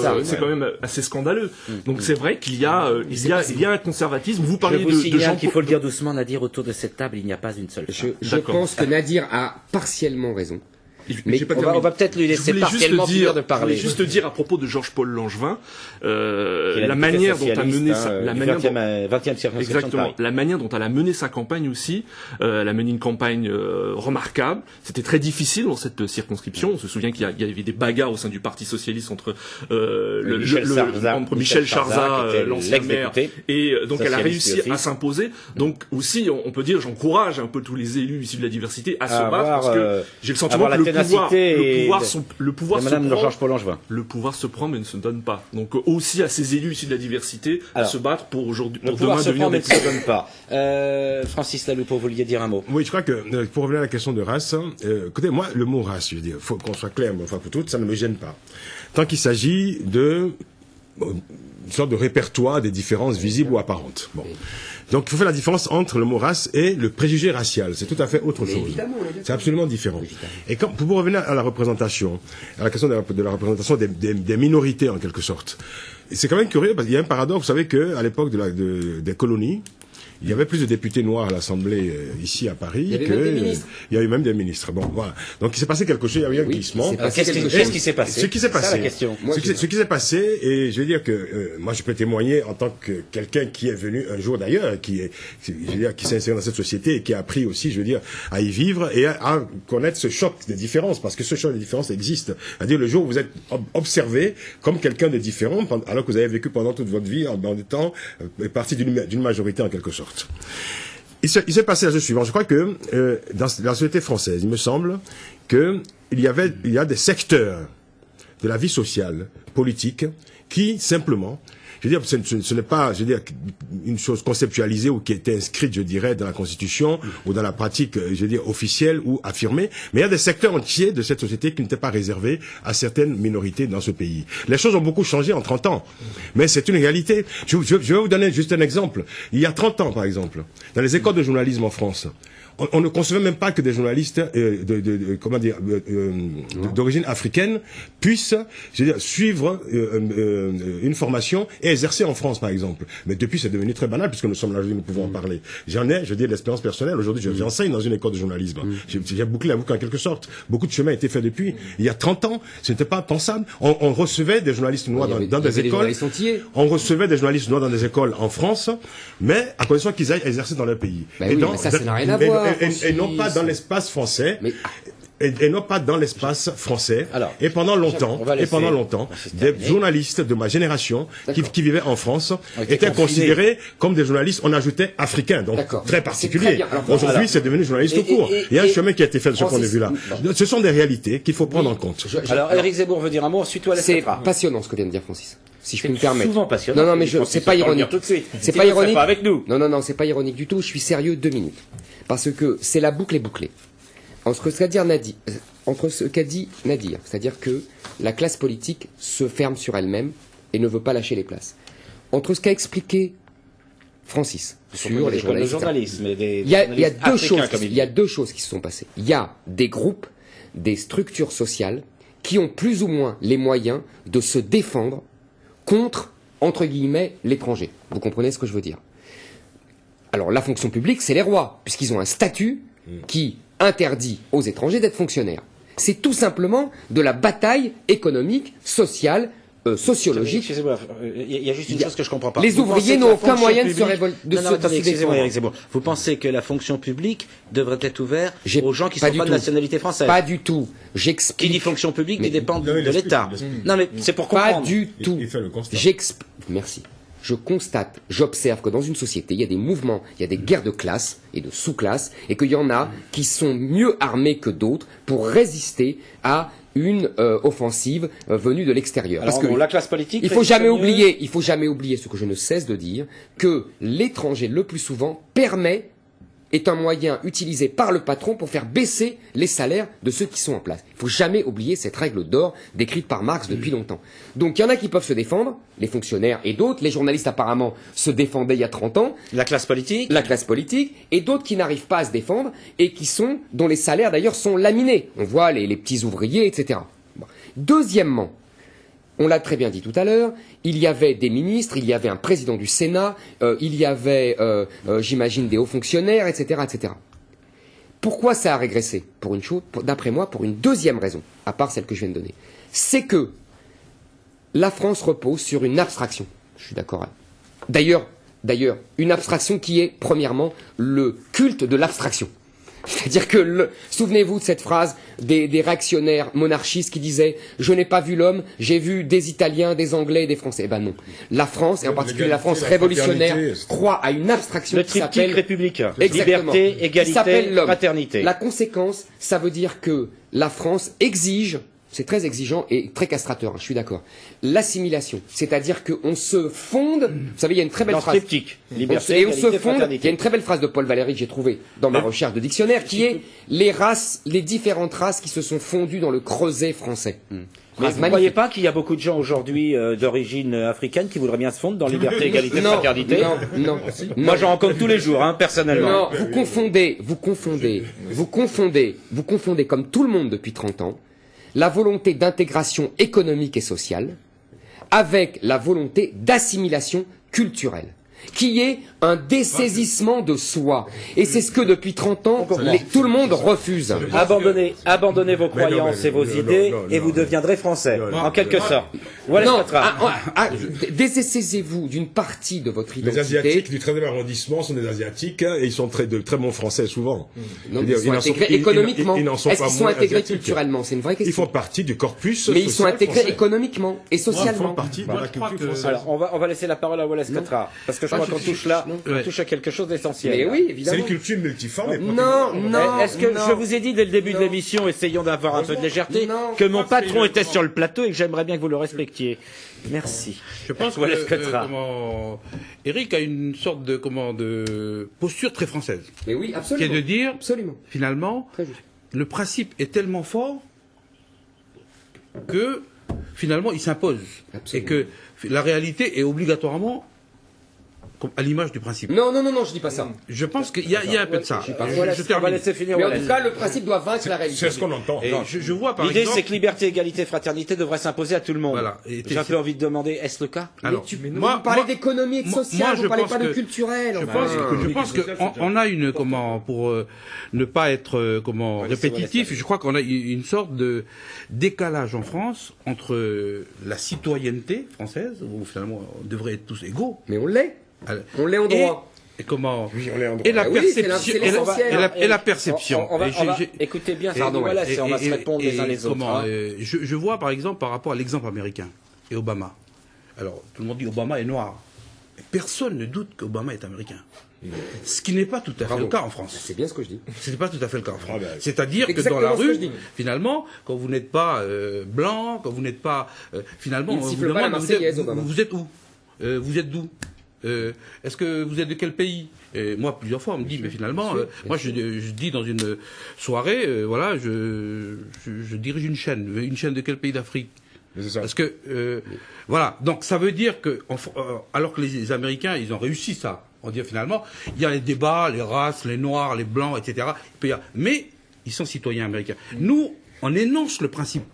assez scandaleux. Donc c'est vrai qu'il y a un conservatisme. Vous parlez de gens... qu'il faut le dire doucement, Nadir, autour de cette table, il n'y a pas une seule femme. Je pense que Nadir a partiellement raison. Mais on va peut-être lui laisser partiellement finir de parler. Je voulais juste dire à propos de Georges-Paul Langevin, la manière dont a mené la manière dont elle a mené sa campagne aussi, elle a mené une campagne remarquable. C'était très difficile dans cette circonscription. On se souvient qu'il y avait des bagarres au sein du Parti socialiste entre Michel Charzat, l'ancien maire, et donc elle a réussi à s'imposer. Donc aussi, on peut dire, j'encourage un peu tous les élus issus de la diversité à se battre, parce que j'ai le sentiment que le pouvoir se prend mais ne se donne pas. Donc aussi à ces élus issus de la diversité à se battre pour aujourd'hui, pour demain devenir des... ne se donne pas. Francis Laloupe, vous vouliez dire un mot? Oui, je crois que pour revenir à la question de race, écoutez, moi, le mot race, je veux dire, faut qu'on soit clair, mais enfin pour toutes, ça ne me gêne pas. Tant qu'il s'agit de une sorte de répertoire des différences visibles ou apparentes. Bon. Donc, il faut faire la différence entre le mot race et le préjugé racial. C'est tout à fait autre chose. C'est absolument différent. Et pour revenir à la représentation, à la question de la représentation des minorités, en quelque sorte, c'est quand même curieux, parce qu'il y a un paradoxe. Vous savez qu'à l'époque des colonies, il y avait plus de députés noirs à l'Assemblée ici à Paris il y avait même des ministres. Bon, voilà. Donc il s'est passé quelque chose, il y a eu un glissement. Qu'est-ce qui s'est passé? Ce qui s'est passé. C'est la question. Ce qui s'est passé, et je veux dire que moi je peux témoigner en tant que quelqu'un qui est venu un jour d'ailleurs, qui s'est inséré dans cette société et qui a appris aussi, je veux dire, à y vivre et à connaître ce choc des différences, parce que ce choc des différences existe. C'est-à-dire le jour où vous êtes observé comme quelqu'un de différent, alors que vous avez vécu pendant toute votre vie, dans du temps, partie d'une majorité en quelque sorte. Il s'est passé la chose suivante. Je crois que dans la société française, il me semble qu'il y a des secteurs de la vie sociale, politique, qui simplement, je veux dire, ce n'est pas, je veux dire, une chose conceptualisée ou qui était inscrite, je dirais, dans la Constitution ou dans la pratique, je veux dire, officielle ou affirmée, mais il y a des secteurs entiers de cette société qui n'étaient pas réservés à certaines minorités dans ce pays. Les choses ont beaucoup changé en 30 ans, mais c'est une réalité. Je vais vous donner juste un exemple. Il y a 30 ans, par exemple, dans les écoles de journalisme en France, on ne concevait même pas que des journalistes d'origine africaine puissent, je veux dire, suivre une formation et exercer en France, par exemple. Mais depuis, c'est devenu très banal, puisque nous sommes là aujourd'hui, nous pouvons en parler. J'en ai, je veux dire, de l'expérience personnelle. Aujourd'hui, j'enseigne dans une école de journalisme. J'ai bouclé la boucle en quelque sorte. Beaucoup de chemin a été fait depuis. Il y a 30 ans, ce n'était pas pensable. On recevait des journalistes noirs dans des écoles. On recevait des journalistes noirs dans des écoles en France, mais à condition qu'ils aillent exercer dans leur pays. Mais ça n'a rien à voir. Et non pas dans l'espace français. Et non pas dans l'espace français. Alors, et pendant longtemps, des journalistes de ma génération qui vivaient en France étaient considérés comme des journalistes, on ajoutait africains, donc très particuliers. Aujourd'hui, c'est devenu journaliste tout court. Il y a un chemin qui a été fait de ce point de vue-là. Ce sont des réalités qu'il faut prendre en compte. Alors, Éric Zemmour veut dire un mot, ensuite toi, c'est passionnant ce que vient de dire Francis. Si je puis me permettre. Souvent passionnant. Non, mais c'est pas ironique. Tout de suite. C'est pas ironique. Pas avec nous. Non, c'est pas ironique du tout. Je suis sérieux 2 minutes. Parce que c'est la boucle est bouclée. Entre ce qu'a dit Nadir, c'est-à-dire que la classe politique se ferme sur elle-même et ne veut pas lâcher les places. Entre ce qu'a expliqué Francis sur les journalistes, il y a deux choses qui se sont passées. Il y a des groupes, des structures sociales qui ont plus ou moins les moyens de se défendre contre, entre guillemets, l'étranger. Vous comprenez ce que je veux dire? Alors la fonction publique, c'est les rois, puisqu'ils ont un statut qui interdit aux étrangers d'être fonctionnaires. C'est tout simplement de la bataille économique, sociale, sociologique. Excusez-moi, il y a juste une chose que je comprends pas. Les ouvriers n'ont aucun moyen de se révolter. Excusez-moi, Éric Zemmour. Vous pensez que la fonction publique devrait être ouverte aux gens qui ne sont pas de nationalité française? Pas du tout. J'explique. Qui dit fonction publique, qui dépend de l'État. Non, mais c'est pour comprendre. Pas du tout. Il fait le constat. Merci. Je constate, j'observe que dans une société, il y a des mouvements, il y a des guerres de classe et de sous-classe, et qu'il y en a qui sont mieux armés que d'autres pour résister à une offensive venue de l'extérieur. Parce que la classe politique, il faut jamais oublier ce que je ne cesse de dire, que l'étranger le plus souvent est un moyen utilisé par le patron pour faire baisser les salaires de ceux qui sont en place. Il ne faut jamais oublier cette règle d'or décrite par Marx depuis longtemps. Donc il y en a qui peuvent se défendre, les fonctionnaires et d'autres, les journalistes apparemment se défendaient il y a 30 ans. La classe politique, et d'autres qui n'arrivent pas à se défendre et dont les salaires d'ailleurs sont laminés. On voit les petits ouvriers, etc. Bon. Deuxièmement, on l'a très bien dit tout à l'heure, il y avait des ministres, il y avait un président du Sénat, il y avait, j'imagine, des hauts fonctionnaires, etc., etc. Pourquoi ça a régressé? Pour une chose, d'après moi, pour une deuxième raison, à part celle que je viens de donner. C'est que la France repose sur une abstraction. Je suis d'accord. D'ailleurs, une abstraction qui est, premièrement, le culte de l'abstraction. C'est-à-dire que, souvenez-vous de cette phrase des réactionnaires monarchistes qui disaient « Je n'ai pas vu l'homme, j'ai vu des Italiens, des Anglais et des Français ». Eh ben non. La France, et en particulier la France révolutionnaire, croit à une abstraction qui s'appelle... Le triptyque républicain. Liberté, égalité, fraternité. La conséquence, ça veut dire que la France exige... C'est très exigeant et très castrateur, je suis d'accord. L'assimilation, c'est-à-dire qu'on se fonde. Vous savez, il y a une très belle phrase. Triptyque. Liberté, et on se fonde. fraternité. Il y a une très belle phrase de Paul Valéry que j'ai trouvée dans ma recherche de dictionnaire, qui est les races, les différentes races qui se sont fondues dans le creuset français. Mais vous ne croyez pas qu'il y a beaucoup de gens aujourd'hui d'origine africaine qui voudraient bien se fondre dans liberté, égalité, fraternité? Non. Moi, j'en rencontre tous les jours, personnellement. Non, vous confondez comme tout le monde depuis 30 ans. La volonté d'intégration économique et sociale avec la volonté d'assimilation culturelle, qui est un dessaisissement de soi. Et c'est ce que depuis 30 ans, tout le monde refuse. Abandonnez vos croyances et vos idées et vous deviendrez français, en quelque sorte. Dessaisissez-vous d'une partie de votre identité. Les Asiatiques du 13e arrondissement sont des Asiatiques et ils sont de très bons Français souvent. Non, ils sont intégrés économiquement. Est-ce qu'ils sont intégrés culturellement? C'est une vraie question. Ils font partie du corpus mais ils sont intégrés français. Économiquement et socialement. Ils font partie de la culture française. Alors, on va laisser la parole à Wallace Katra, parce que je crois qu'on touche là, on touche à quelque chose d'essentiel. Mais oui, évidemment. C'est une culture multiforme. Non. Est-ce que je vous ai dit dès le début de l'émission, essayons d'avoir un peu de légèreté, que mon patron était sur le plateau et que j'aimerais bien que vous le respectiez. Merci. Je pense que Eric a une sorte de posture très française. Mais oui, absolument. Qui est de dire, absolument. Finalement, le principe est tellement fort que finalement il s'impose. Et que la réalité est obligatoirement à l'image du principe. Non, je dis pas ça. Je pense qu'il y a un peu de ça. Je termine. Mais en tout cas, le principe doit vaincre la réalité. C'est ce qu'on entend. Je vois par L'idée, exemple... c'est que liberté, égalité, fraternité devrait s'imposer à tout le monde. Voilà. J'ai un peu envie de demander, est-ce le cas? Alors, vous parlez d'économie et de social, vous ne parlez pas de culturel. Je pense qu'on a une, pour ne pas être répétitif, je crois qu'on a une sorte de décalage en France entre la citoyenneté française, où finalement on devrait être tous égaux. Mais on l'est. On l'est en droit. Et comment oui, on l'est en droit. Et la perception. Et la perception. Écoutez bien, on va se répondre les uns les autres. Je vois par exemple par rapport à l'exemple américain et Obama. Alors tout le monde dit Obama est noir. Personne ne doute qu'Obama est américain. Ce qui n'est pas tout à fait le cas en France. C'est bien ce que je dis. Ce n'est pas tout à fait le cas en France. C'est-à-dire que dans la rue, finalement, quand vous n'êtes pas blanc, quand vous n'êtes pas... finalement, on vous demande vous êtes où vous êtes d'où est-ce que vous êtes de quel pays? Moi, plusieurs fois, on me dit, mais finalement, moi, je dis dans une soirée, je dirige une chaîne de quel pays d'Afrique? Parce que, voilà, donc ça veut dire que, alors que les Américains, ils ont réussi ça, on dit finalement, il y a les débats, les races, les noirs, les blancs, etc. Mais ils sont citoyens américains. Nous, on énonce le principe.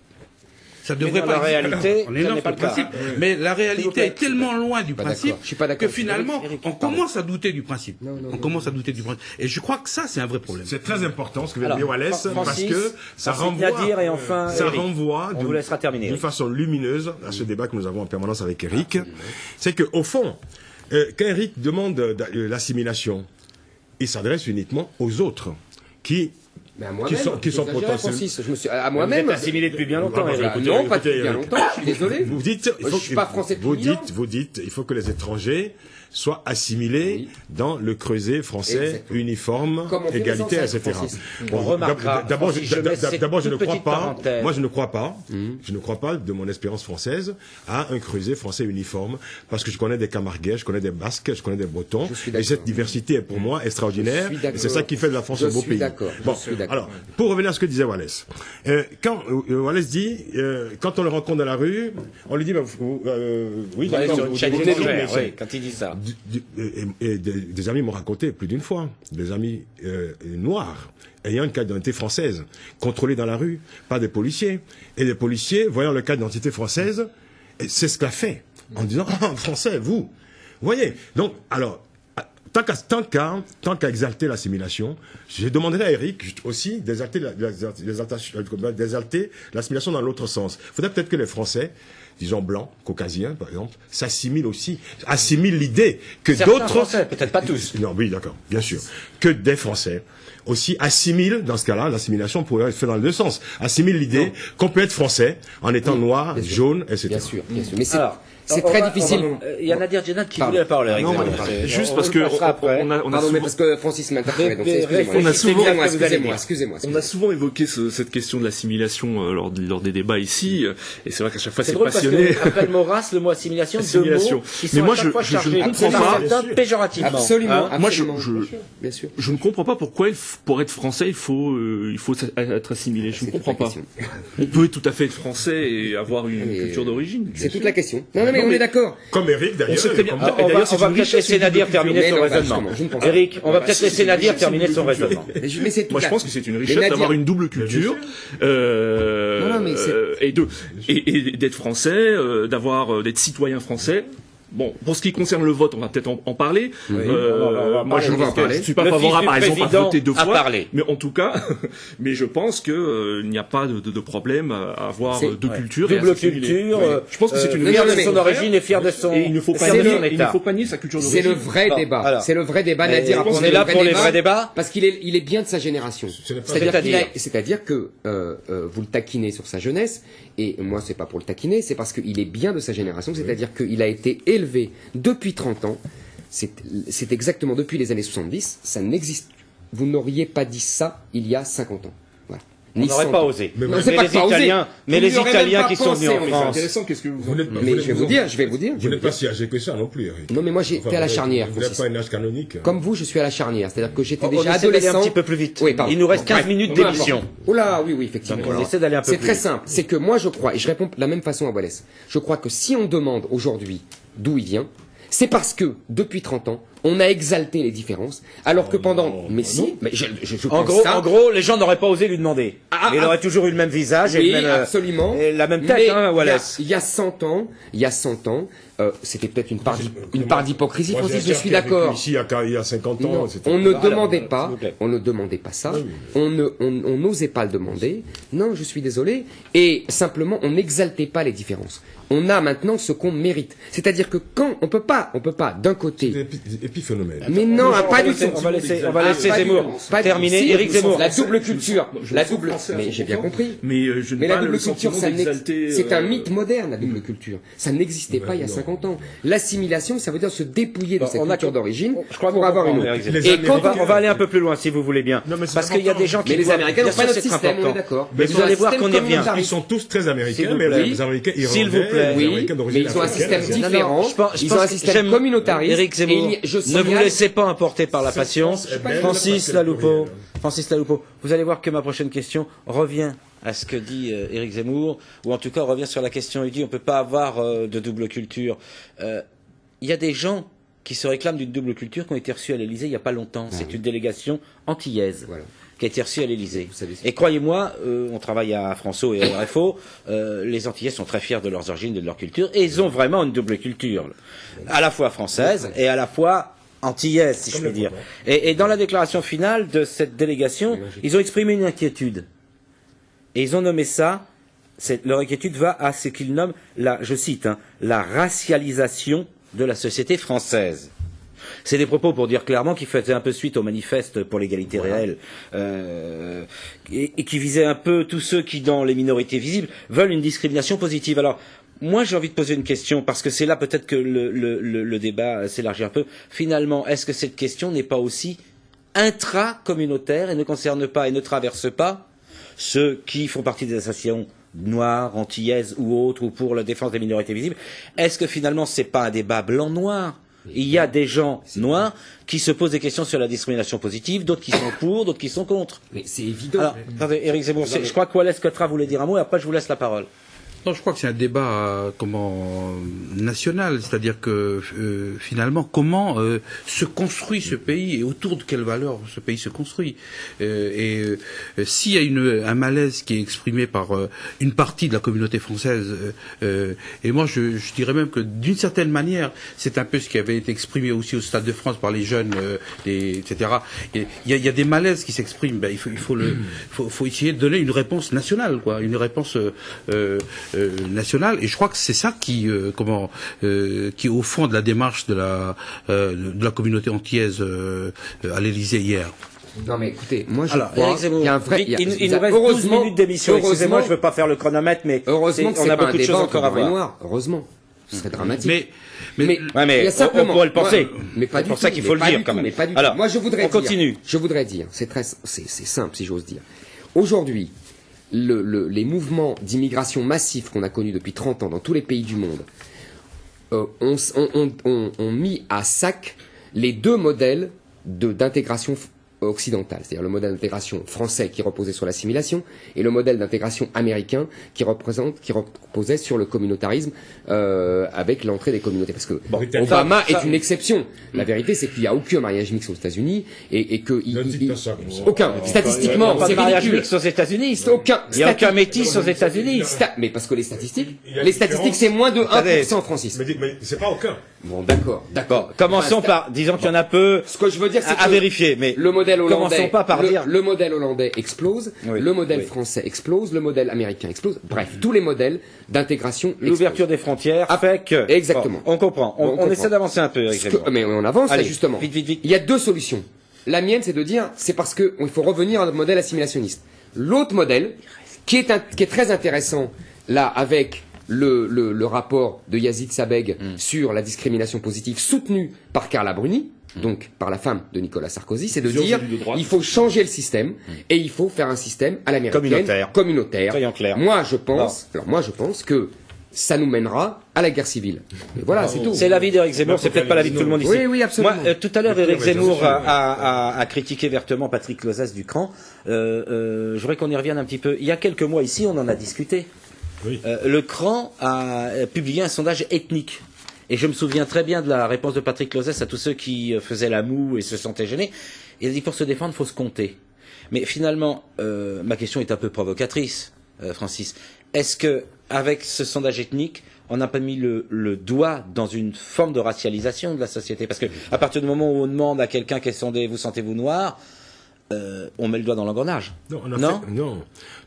Ça devrait pas réalité, on énonce le principe, mais la réalité est tellement loin du principe que finalement, on commence à douter du principe. On commence à douter du principe. Et je crois que ça, c'est un vrai problème. C'est très important ce que vient de dire Wallace, parce que ça renvoie d'une façon lumineuse à ce débat que nous avons en permanence avec Eric. C'est que, au fond, quand Eric demande l'assimilation, il s'adresse uniquement aux autres qui sont potentiellement... À moi-même. Vous êtes assimilé depuis bien longtemps, Eric. Non, pas depuis bien longtemps, je suis désolé. Vous dites, je suis pas français depuis 1000 ans. Vous dites, il faut que les étrangers soient assimilés dans le creuset français uniforme, égalité, etc. D'abord, je ne crois pas. Moi, je ne crois pas. Je ne crois pas, de mon expérience française, à un creuset français uniforme, parce que je connais des Camarguais, je connais des Basques, je connais des Bretons, et cette diversité est pour moi extraordinaire. Et c'est ça qui fait de la France un beau pays. Bon, alors, pour revenir à ce que disait Wallace, quand Wallace dit, quand on le rencontre dans la rue, on lui dit, oui, quand il dit ça. Des amis m'ont raconté plus d'une fois, des amis noirs ayant une carte d'identité française, contrôlés dans la rue par des policiers. Et les policiers, voyant le carte d'identité française, c'est ce qu'a fait, en disant « Ah, français, vous !» Vous voyez. Donc, alors, tant qu'à exalter l'assimilation, je demanderais à Eric aussi d'exalter l'assimilation dans l'autre sens. Il faudrait peut-être que les Français, disons blancs, caucasiens par exemple, assimilent l'idée que d'autres Français, peut-être pas tous. Non, oui, d'accord, bien sûr, que des Français aussi assimilent, dans ce cas-là, l'assimilation pourrait être faite dans les deux sens. Assimilent l'idée qu'on peut être français en étant noir, jaune, etc. Bien sûr, bien sûr. Mais c'est très difficile. Il y a Nadir Djenad qui voulait la parole, Eric. Juste parce que parce que Francis m'interpelle. Excusez-moi. On a souvent évoqué cette question de l'assimilation lors des débats ici, et c'est vrai qu'à chaque fois c'est drôle passionné. Parce que rappelle Maurras, le mot assimilation, deux mots qui sont mais moi à chaque fois je ne chargés comprends pas. Péjorativement. Absolument. Moi bien sûr. je ne comprends pas pourquoi pour être français il faut être assimilé. Je ne comprends pas. On peut tout à fait être français et avoir une culture d'origine. C'est toute la question. Non, mais on est d'accord. Comme Eric, d'ailleurs. On va peut-être laisser Nadir terminer son raisonnement. Eric, on va peut-être laisser Nadir terminer son raisonnement. Moi, je pense que c'est une richesse d'avoir une double culture, et d'être français, d'être citoyen français. Bon, pour ce qui concerne le vote, on va peut-être en parler. Moi, je ne suis pas favorable, par exemple, à voter deux fois. Mais en tout cas, mais je pense que il n'y a pas de problème à avoir deux cultures. Double culture. Je pense que c'est une fier de son origine et fier de son. Et il ne faut pas nier sa culture d'origine. C'est le vrai débat. C'est le vrai débat. Nadir, on est là pour les vrais débats. Parce qu'il est bien de sa génération. C'est-à-dire que vous le taquinez sur sa jeunesse. Et moi, c'est pas pour le taquiner, c'est parce qu'il est bien de sa génération. C'est-à-dire qu'il a été élevé depuis 30 ans, c'est exactement depuis les années 70, ça n'existe. Vous n'auriez pas dit ça il y a 50 ans. Voilà. On n'aurait pas osé. Mais les Italiens qui sont venus en France. Intéressant, qu'est-ce que vous Mais je vais vous dire. Vous n'êtes pas si âgé que ça non plus, Eric. Non, mais moi j'étais à la charnière. Vous n'êtes pas un âge canonique. Comme vous, je suis à la charnière. C'est-à-dire que j'étais déjà adolescent. On essaie d'aller un adolescent. petit peu plus vite. Oui, pardon. Il nous reste 15 minutes d'émission. Oh là, oui, effectivement. On essaie d'aller un peu plus vite. C'est très simple. C'est que moi je crois, et je réponds de la même façon à Wallace, je crois que si on demande aujourd'hui d'où il vient, c'est parce que, depuis 30 ans, on a exalté les différences, alors que pendant... Mais si, mais je pense ça... En gros, les gens n'auraient pas osé lui demander. Il aurait toujours eu le même visage et, absolument. Et la même tête, Wallace. Il y a 100 ans, c'était peut-être une part d'hypocrisie, Francis, je suis d'accord. Ici, il y a 50 ans, on ne demandait pas ça, on n'osait pas le demander, non, je suis désolé, et simplement, on n'exaltait pas les différences. On a maintenant ce qu'on mérite. C'est-à-dire que quand on peut pas d'un côté... Épiphénomène. Mais non, pas du tout. On va laisser Zemmour terminer. Éric Zemmour. La double culture. Mais j'ai bien compris. Mais la double culture, c'est un mythe moderne, la double culture. Ça n'existait pas il y a 50 ans. L'assimilation, ça veut dire se dépouiller de cette culture d'origine pour avoir une autre. Et on va aller un peu plus loin, si vous voulez bien. Parce qu'il y a des gens qui... Mais les Américains n'ont pas notre système, on est d'accord. Mais vous allez voir qu'on y revient. Ils sont tous très américains, mais les Américains irlandais, s'il vous plaît. Oui, mais ils ont un système différent. Ils ont un système communautariste. Éric Zemmour, ne vous laissez pas emporter par la passion. Francis Laloupeau, vous allez voir que ma prochaine question revient à ce que dit Éric Zemmour, ou en tout cas revient sur la question, il dit on ne peut pas avoir de double culture. Il y a des gens qui se réclament d'une double culture qui ont été reçus à l'Élysée il n'y a pas longtemps. C'est une délégation antillaise. Voilà. Qui a été reçue à l'Élysée. Et croyez-moi, on travaille à François et à RFO, les Antillais sont très fiers de leurs origines, de leur culture, et ils ont vraiment une double culture, à la fois française et à la fois antillaise, si je puis dire. Et dans la déclaration finale de cette délégation, ils ont exprimé une inquiétude. Et ils ont nommé ça, leur inquiétude va à ce qu'ils nomment, je cite, la racialisation de la société française. C'est des propos pour dire clairement qu'ils faisaient un peu suite au manifeste pour l'égalité réelle et qui visaient un peu tous ceux qui, dans les minorités visibles, veulent une discrimination positive. Alors, moi, j'ai envie de poser une question, parce que c'est là peut-être que le débat s'élargit un peu. Finalement, est-ce que cette question n'est pas aussi intra-communautaire et ne concerne pas et ne traverse pas ceux qui font partie des associations noires, antillaises ou autres, ou pour la défense des minorités visibles? Est-ce que finalement, c'est pas un débat blanc-noir? Il y a des gens noirs qui se posent des questions sur la discrimination positive, d'autres qui sont pour, d'autres qui sont contre. Mais c'est évident. Alors, attendez, Éric Zemmour, je crois que Wallace Cotra voulait dire un mot, et après je vous laisse la parole. Non, je crois que c'est un débat national, c'est-à-dire que finalement comment se construit ce pays et autour de quelles valeurs ce pays se construit. S'il y a un malaise qui est exprimé par une partie de la communauté française, et moi je dirais même que d'une certaine manière c'est un peu ce qui avait été exprimé aussi au Stade de France par les jeunes, etc. Il y a des malaises qui s'expriment. Ben, il faut essayer de donner une réponse nationale, quoi, une réponse nationale, et je crois que c'est ça qui est au fond de la démarche de la communauté antillaise à l'Élysée hier. Non mais écoutez, moi je crois il y a un vrai... Il nous reste 12 minutes d'émission, excusez-moi, je ne veux pas faire le chronomètre, mais heureusement on a beaucoup de choses encore à voir. Heureusement, ce serait dramatique. Mais il y a simplement... on pourrait le penser. Mais pas c'est pour ça qu'il faut le dire quand même. Alors, moi je voudrais dire, c'est simple si j'ose dire. Aujourd'hui, les mouvements d'immigration massifs qu'on a connus depuis 30 ans dans tous les pays du monde ont mis à sac les deux modèles d'intégration occidentale, c'est-à-dire le modèle d'intégration français qui reposait sur l'assimilation et le modèle d'intégration américain qui reposait sur le communautarisme avec l'entrée des communautés. Parce que Obama est une exception. La vérité, c'est qu'il n'y a aucun mariage mixte aux États-Unis et que aucun. Statistiquement, c'est ridicule. Il n'y a pas de mariage mixte aux États-Unis. Il n'y a aucun métis aux États-Unis. Mais parce que les statistiques, c'est moins de 1%, Francis. Mais c'est pas aucun. Bon, d'accord. Commençons par, disons qu'il y en a peu. Ce que je veux dire, c'est à vérifier, mais le modèle hollandais, commençons pas par dire. Le modèle hollandais explose, le modèle français explose, le modèle américain explose. Bref, tous les modèles d'intégration. L'ouverture des frontières fait que. Exactement. On comprend. On essaie d'avancer un peu, Eric. Mais on avance, là, justement. Vite. Il y a deux solutions. La mienne, c'est de dire, c'est parce que il faut revenir à notre modèle assimilationniste. L'autre modèle, qui est très intéressant, là, avec le rapport de Yazid Sabeg sur la discrimination positive soutenu par Carla Bruni, donc par la femme de Nicolas Sarkozy, c'est de dire il faut changer le système et il faut faire un système à l'américaine, communautaire. Soyons clairs. Moi je pense que ça nous mènera à la guerre civile. Mais voilà, c'est tout. C'est l'avis d'Éric Zemmour, c'est peut-être pas l'avis de tout le monde ici. Oui, absolument. Moi, tout à l'heure, Éric Zemmour a critiqué vertement Patrick Lozès du CRAN. Je voudrais qu'on y revienne un petit peu. Il y a quelques mois ici, on en a discuté. Oui. Le CRAN a publié un sondage ethnique. Et je me souviens très bien de la réponse de Patrick Lozès à tous ceux qui faisaient la moue et se sentaient gênés. Il a dit pour se défendre, il faut se compter. Mais finalement, ma question est un peu provocatrice, Francis. Est-ce que, avec ce sondage ethnique, on n'a pas mis le doigt dans une forme de racialisation de la société? Parce que à partir du moment où on demande à quelqu'un quels sont vous sentez-vous noir, on met le doigt dans l'engrenage. Non,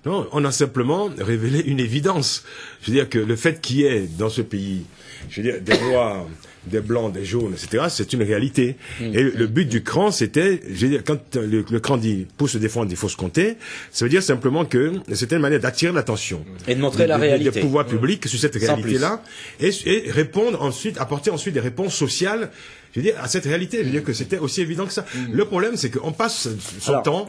on a simplement révélé une évidence. Je veux dire que le fait qu'il y ait dans ce pays, je veux dire, des noirs, des blancs, des jaunes, etc., c'est une réalité. Et le but du CRAN, c'était, je veux dire, quand le CRAN dit pour se défendre, il faut se compter, ça veut dire simplement que c'était une manière d'attirer l'attention. Et de montrer la réalité. Des pouvoirs publics sur cette réalité-là. Et répondre ensuite, apporter ensuite des réponses sociales, je veux dire, à cette réalité. Je veux dire que c'était aussi évident que ça. Le problème, c'est qu'on passe son temps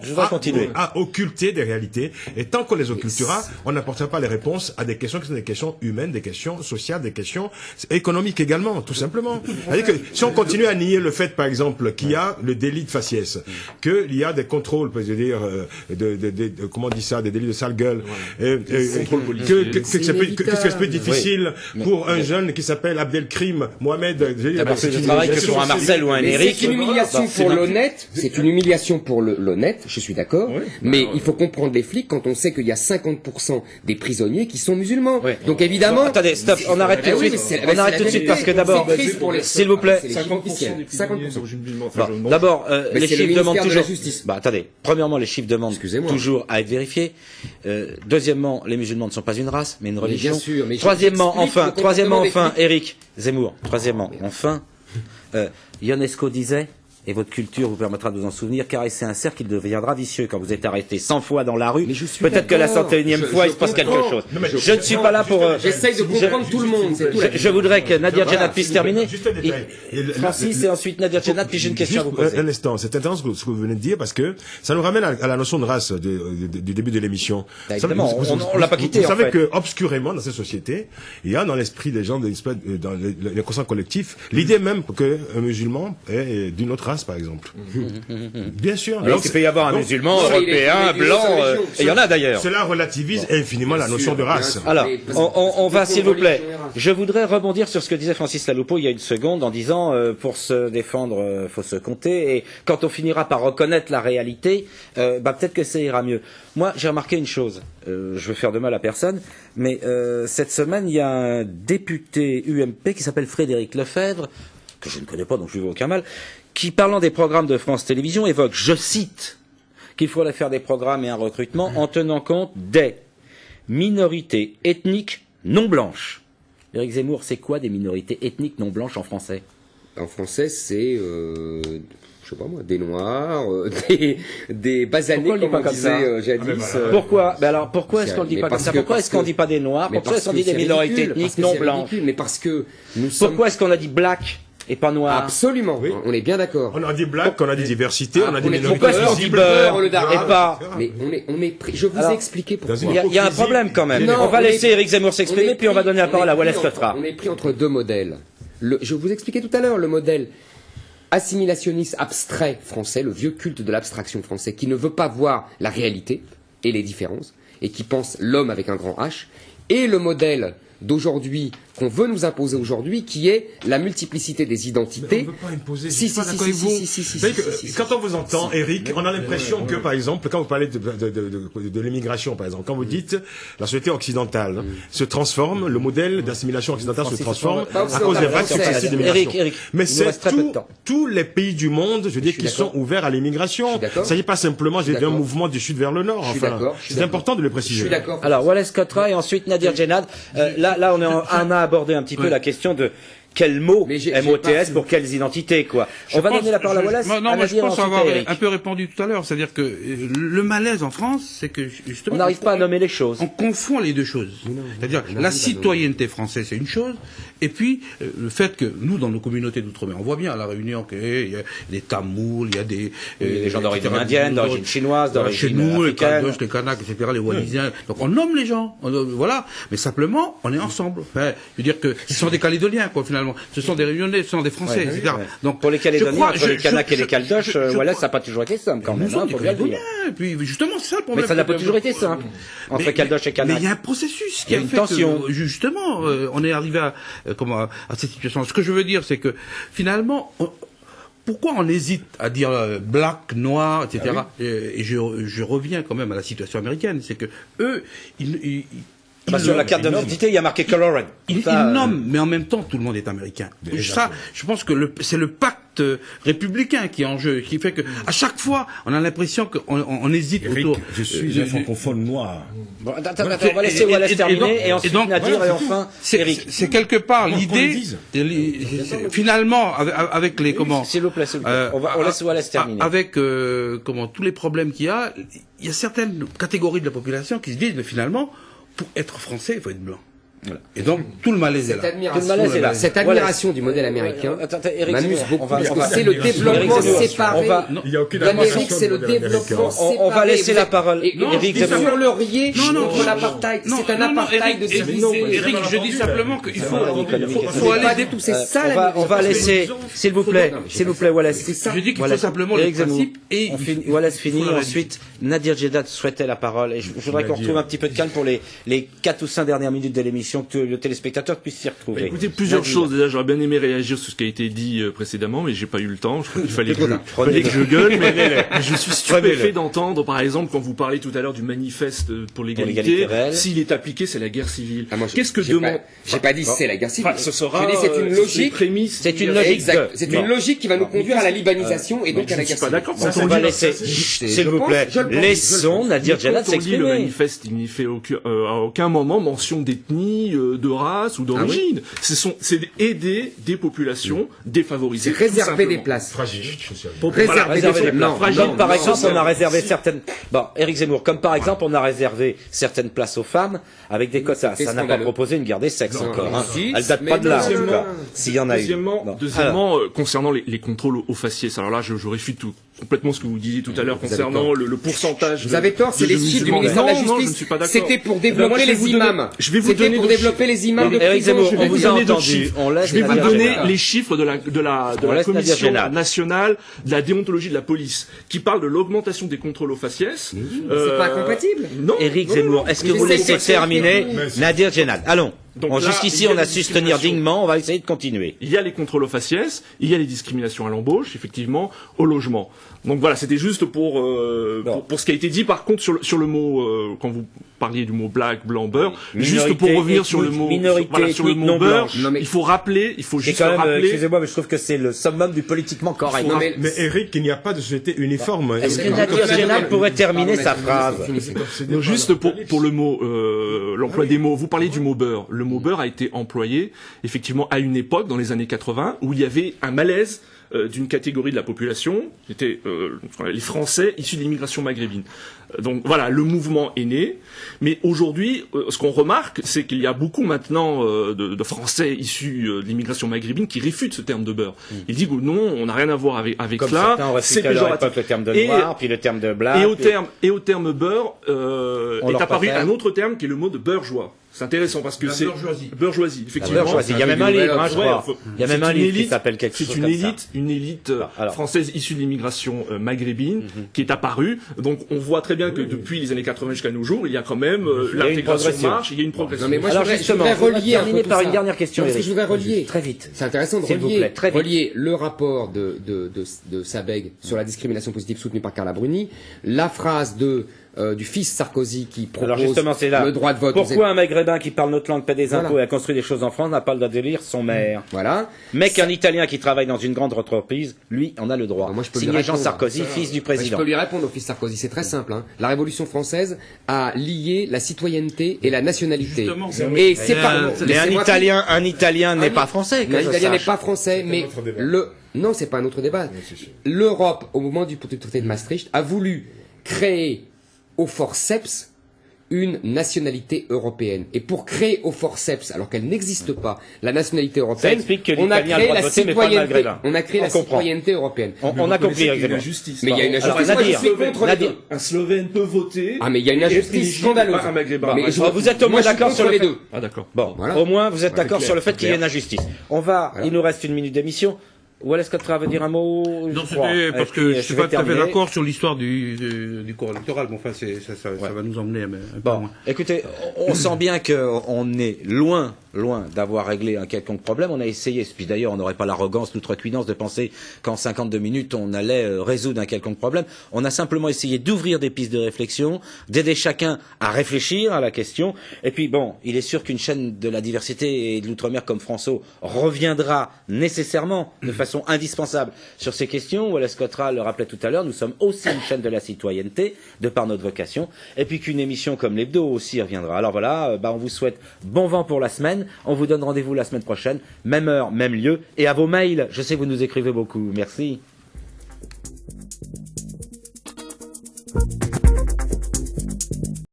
à occulter des réalités. Et tant qu'on les occultera, on n'apportera pas les réponses à des questions qui sont des questions humaines, des questions sociales, des questions économiques également, tout simplement. C'est-à-dire que si on continue à nier le fait, par exemple, qu'il y a le délit de faciès, qu'il y a des contrôles, je veux dire, comment on dit ça, des délits de sale gueule, que c'est plus difficile pour un jeune qui s'appelle Abdelkrim Mohamed, un Marcel ou un Eric. C'est une humiliation pour l'honnête. C'est une humiliation pour l'honnête. Je suis d'accord. Mais il faut comprendre les flics quand on sait qu'il y a 50% des prisonniers qui sont musulmans. Donc évidemment. Bon, attendez, stop. On arrête tout de suite. On arrête tout de suite parce que d'abord, s'il vous plaît. 50%. D'abord, les chiffres demandent toujours. Attendez. Premièrement, les chiffres demandent toujours à être vérifiés. Deuxièmement, les musulmans ne sont pas une race, mais une religion. Troisièmement, enfin, Eric Zemmour. Troisièmement, enfin. Ionesco disait, et votre culture vous permettra de vous en souvenir, caresser un cercle, il deviendra vicieux. Quand vous êtes arrêté 100 fois dans la rue, peut-être que la 101e fois, il se passe quelque chose. Je ne suis pas là pour... J'essaye de comprendre tout le monde. Je voudrais que Nadia Djenad puisse terminer. Francis et ensuite Nadia Djenad, puis j'ai une question à vous poser. Un instant, c'est intéressant ce que vous venez de dire, parce que ça nous ramène à la notion de race du début de l'émission. Évidemment, on l'a pas quitté. Vous savez que, obscurément, dans cette société, il y a dans l'esprit des gens, dans les consciences collectifs, l'idée même qu'un musulman est d'une autre race. race, par exemple. Bien sûr. Alors qu'il peut y avoir un musulman, européen, blanc, et il y en a d'ailleurs. Cela relativise infiniment la notion de race. Alors, on va, s'il vous plaît, je voudrais rebondir sur ce que disait Francis Laloupeau il y a une seconde en disant, pour se défendre, faut se compter, et quand on finira par reconnaître la réalité, peut-être que ça ira mieux. Moi, j'ai remarqué une chose, je veux faire de mal à personne, mais cette semaine, il y a un député UMP qui s'appelle Frédéric Lefebvre, que je ne connais pas, donc je lui veux aucun mal, qui, parlant des programmes de France Télévisions, évoque, je cite, qu'il faudrait faire des programmes et un recrutement en tenant compte des minorités ethniques non blanches. Éric Zemmour, c'est quoi des minorités ethniques non blanches en français? En français, c'est, je sais pas moi, des noirs, des basanés, comme on disait jadis. Pourquoi? Alors, pourquoi est-ce qu'on ne dit pas comme ça? Pourquoi est-ce qu'on ne dit pas des noirs? Pourquoi est-ce qu'on dit des minorités ethniques non blanches? Mais parce que pourquoi est-ce qu'on a dit black et pas noir? Absolument. Oui. On est bien d'accord. On a dit black, on a dit diversité, on a dit minorités. Pourquoi est-ce qu'on dit beurre et pas? Mais je vous ai expliqué pourquoi. Il y a un problème quand même. On va laisser Éric Zemmour s'exprimer, puis on va donner la parole à Wallace Cotra. On est pris entre deux modèles. Je vous expliquais tout à l'heure le modèle assimilationniste abstrait français, le vieux culte de l'abstraction français, qui ne veut pas voir la réalité et les différences, et qui pense l'homme avec un grand H, et le modèle d'aujourd'hui, qu'on veut nous imposer aujourd'hui, qui est la multiplicité des identités. Mais on ne veut pas imposer. Quand on vous entend, Eric, on a l'impression que, par exemple, quand vous parlez de l'immigration, par exemple, quand vous dites la société occidentale se transforme, le modèle d'assimilation occidentale se transforme à cause des vagues successives d'immigration. Mais c'est tous les pays du monde, je veux dire, qui sont ouverts à l'immigration. Il ne s'agit pas simplement d'un mouvement du sud vers le nord. Enfin, c'est important de le préciser. Alors, Wallace Cotra et ensuite Nadir Djenad. Là, on a abordé un petit peu la question de quel mot MOTS pour quelles identités, quoi. On va donner la parole à Wallace. Non, mais je pense avoir un peu répondu tout à l'heure. C'est-à-dire que le malaise en France, c'est que justement, on n'arrive pas à nommer les choses. On confond les deux choses. C'est-à-dire la citoyenneté française, c'est une chose, et puis le fait que nous, dans nos communautés d'outre-mer, on voit bien à la Réunion qu'il y a des Tamouls, il y a des gens d'origine indienne, d'origine chinoise, d'origine africaine, les Kanaks, etc., les Wallisiens. Donc on nomme les gens, voilà. Mais simplement, on est ensemble. Enfin, je veux dire que ce sont des Calédoniens, quoi, finalement. Ce sont des Réunionnais, ce sont des Français, etc. Donc pour les Calédoniens, entre les Kanaks et les Caldoches, Wallace, ça n'a pas toujours été simple quand même. Nous sommes des Calédoniens, et puis justement, c'est ça le problème. Mais ça n'a pas toujours été simple entre Caldoches et Kanaks. Mais il y a un processus qui a fait que, justement, on est arrivé à cette situation. Ce que je veux dire, c'est que finalement, pourquoi on hésite à dire black, noir, etc. Et je reviens quand même à la situation américaine, c'est que eux, sur la carte d'identité, il y a marqué Colorado. Ils nomment, mais en même temps, tout le monde est américain. Et ça, je pense que c'est le pacte républicain qui est en jeu, qui fait que à chaque fois, on a l'impression qu'on hésite autour. Je suis un francophone noir. Bon, attends, on va laisser Wallace terminer, et ensuite Nadir, et enfin Eric. C'est quelque part l'idée, finalement, avec les S'il vous plaît, on laisse Wallace terminer. Avec tous les problèmes qu'il y a certaines catégories de la population qui se disent, mais finalement, pour être français, il faut être blanc. Voilà. Et donc, tout le malaise est là. Cette admiration du modèle américain m'amuse beaucoup, parce que c'est le développement séparé. L'Amérique, c'est le développement séparé. On va laisser la parole. Eric, sur le rier contre l'apartheid. C'est un apartheid de civilisation. Eric, je dis simplement qu'il faut aller tout ça. On va laisser, s'il vous plaît, Wallace. Je dis qu'il faut simplement le principe. Et Wallace finit. Ensuite, Nadir Djenad souhaitait la parole. Et je voudrais qu'on retrouve un petit peu de calme pour les 4 ou 5 dernières minutes de l'émission, que le téléspectateur puisse s'y retrouver. Écoutez, plusieurs choses. Déjà, j'aurais bien aimé réagir sur ce qui a été dit précédemment, mais j'ai pas eu le temps. Je crois qu'il fallait que je gueule, mais je suis stupéfait d'entendre, par exemple, quand vous parlez tout à l'heure du manifeste pour l'égalité, s'il est appliqué, c'est la guerre civile. Qu'est-ce que demande? J'ai pas dit c'est la guerre civile. Ce sera, c'est une logique. C'est une logique. Exact. C'est une logique qui va nous conduire à la libanisation et donc à la guerre civile. Je suis pas d'accord. On va laisser, s'il vous plaît, laissons Nadir Djenad s'exprimer. Le manifeste, il n'y fait à aucun moment mention d'ethnie, de race ou d'origine. C'est aider des populations défavorisées. C'est réserver des places. Fragiles. Réserver des places. Comme par exemple, on a réservé certaines. Bon, Éric Zemmour, comme par exemple, on a réservé certaines places aux femmes avec des quotas. Ça n'a pas proposé une guerre des sexes encore. Elle date pas de là, en tout cas. S'il y en a eu. Deuxièmement, concernant les contrôles aux faciès. Alors là, je réfute complètement ce que vous disiez tout à l'heure concernant le pourcentage. Vous avez tort, c'est les chiffres du ministère de la Justice. C'était pour développer les imams. Je vais vous donner développer les images de Éric prison. Zemmour, on vous a entendu. Je vais vous donner les chiffres de la Commission nationale de la déontologie de la police, qui parle de l'augmentation des contrôles aux faciès. C'est pas incompatible. Non. Éric Zemmour, est-ce que vous laissez terminer Nadir Djenad? Allons. Donc jusqu'ici, on a su se tenir dignement, on va essayer de continuer. Il y a les contrôles aux faciès, il y a les discriminations à l'embauche, effectivement, au logement. Donc voilà, c'était juste pour ce qui a été dit. Par contre, sur le mot, quand vous parliez du mot black, blanc, beurre, juste pour revenir sur le mot, sur le mot beurre, il faut juste rappeler. Excusez-moi, mais je trouve que c'est le summum du politiquement correct. Mais Eric, il n'y a pas de société uniforme. Est-ce que Nadir Djenad pourrait terminer sa phrase? Non, juste pour le mot, l'emploi des mots. Vous parliez du mot beurre. Le mot beurre a été employé, effectivement, à une époque, dans les années 80, où il y avait un malaise d'une catégorie de la population, qui était les Français issus de l'immigration maghrébine. Donc voilà, le mouvement est né, mais aujourd'hui, ce qu'on remarque, c'est qu'il y a beaucoup maintenant de Français issus de l'immigration maghrébine qui réfutent ce terme de beurre. Ils disent que non, on n'a rien à voir avec comme cela. C'est péjoratif. Le terme de noir, puis le terme de black. Et au terme beurre est apparu un autre terme qui est le mot de bourgeois. C'est intéressant parce que c'est bourgeoisie, effectivement. Il y a même un livre, je crois. Il y a même un livre qui s'appelle quelque chose comme ça. C'est une élite française issue de l'immigration maghrébine qui est apparue. Donc on voit très bien que depuis les années 80 jusqu'à nos jours, il y a quand même l'intégration marche, il y a une progression. Non mais moi je voudrais relier terminer par une dernière question. Je voudrais relier très vite. C'est intéressant de relier le rapport de Sabeg sur la discrimination positive soutenue par Carla Bruni, la phrase du fils Sarkozy qui propose le droit de vote. Pourquoi un Maghrébin qui parle notre langue, paie des impôts et a construit des choses en France n'a pas le droit de lire son maire? Voilà. Mais qu'un Italien qui travaille dans une grande entreprise, lui, en a le droit. Moi, je peux signé Jean Sarkozy, fils du président. Je peux lui répondre au fils Sarkozy. C'est très simple. Hein. La Révolution française a lié la citoyenneté et la nationalité. Justement, et c'est pas. Mais un Italien n'est pas français. Un Italien n'est pas français, mais non, c'est pas un autre débat. L'Europe, au moment du traité de Maastricht, a voulu créer au forceps une nationalité européenne. Et pour créer au forceps, alors qu'elle n'existe pas, la nationalité européenne, on a créé la citoyenneté. On a créé la citoyenneté européenne. On a compris. Il y a une injustice. Mais il y a une injustice. Un Slovène peut voter. Ah mais il y a une injustice scandaleuse. Vous êtes au moins d'accord sur les deux. Ah d'accord. Bon, au moins vous êtes d'accord sur le fait qu'il y a une injustice. Il nous reste une minute d'émission. Ou est-ce que tu vas dire un mot? Non, c'était parce que je suis pas tout à fait d'accord sur l'histoire du corps électoral. Mais enfin, ça va nous emmener un peu loin. Écoutez, on sent bien qu'on est loin d'avoir réglé un quelconque problème. On a essayé, puis d'ailleurs, on n'aurait pas l'arrogance, l'outrecuidance de penser qu'en 52 minutes, on allait résoudre un quelconque problème. On a simplement essayé d'ouvrir des pistes de réflexion, d'aider chacun à réfléchir à la question. Et puis, bon, il est sûr qu'une chaîne de la diversité et de l'outre-mer comme François reviendra nécessairement de façon indispensable sur ces questions. Wallace Cottral le rappelait tout à l'heure, nous sommes aussi une chaîne de la citoyenneté, de par notre vocation, et puis qu'une émission comme l'Hebdo aussi reviendra. Alors voilà, on vous souhaite bon vent pour la semaine. On vous donne rendez-vous la semaine prochaine, même heure, même lieu, et à vos mails. Je sais que vous nous écrivez beaucoup. Merci.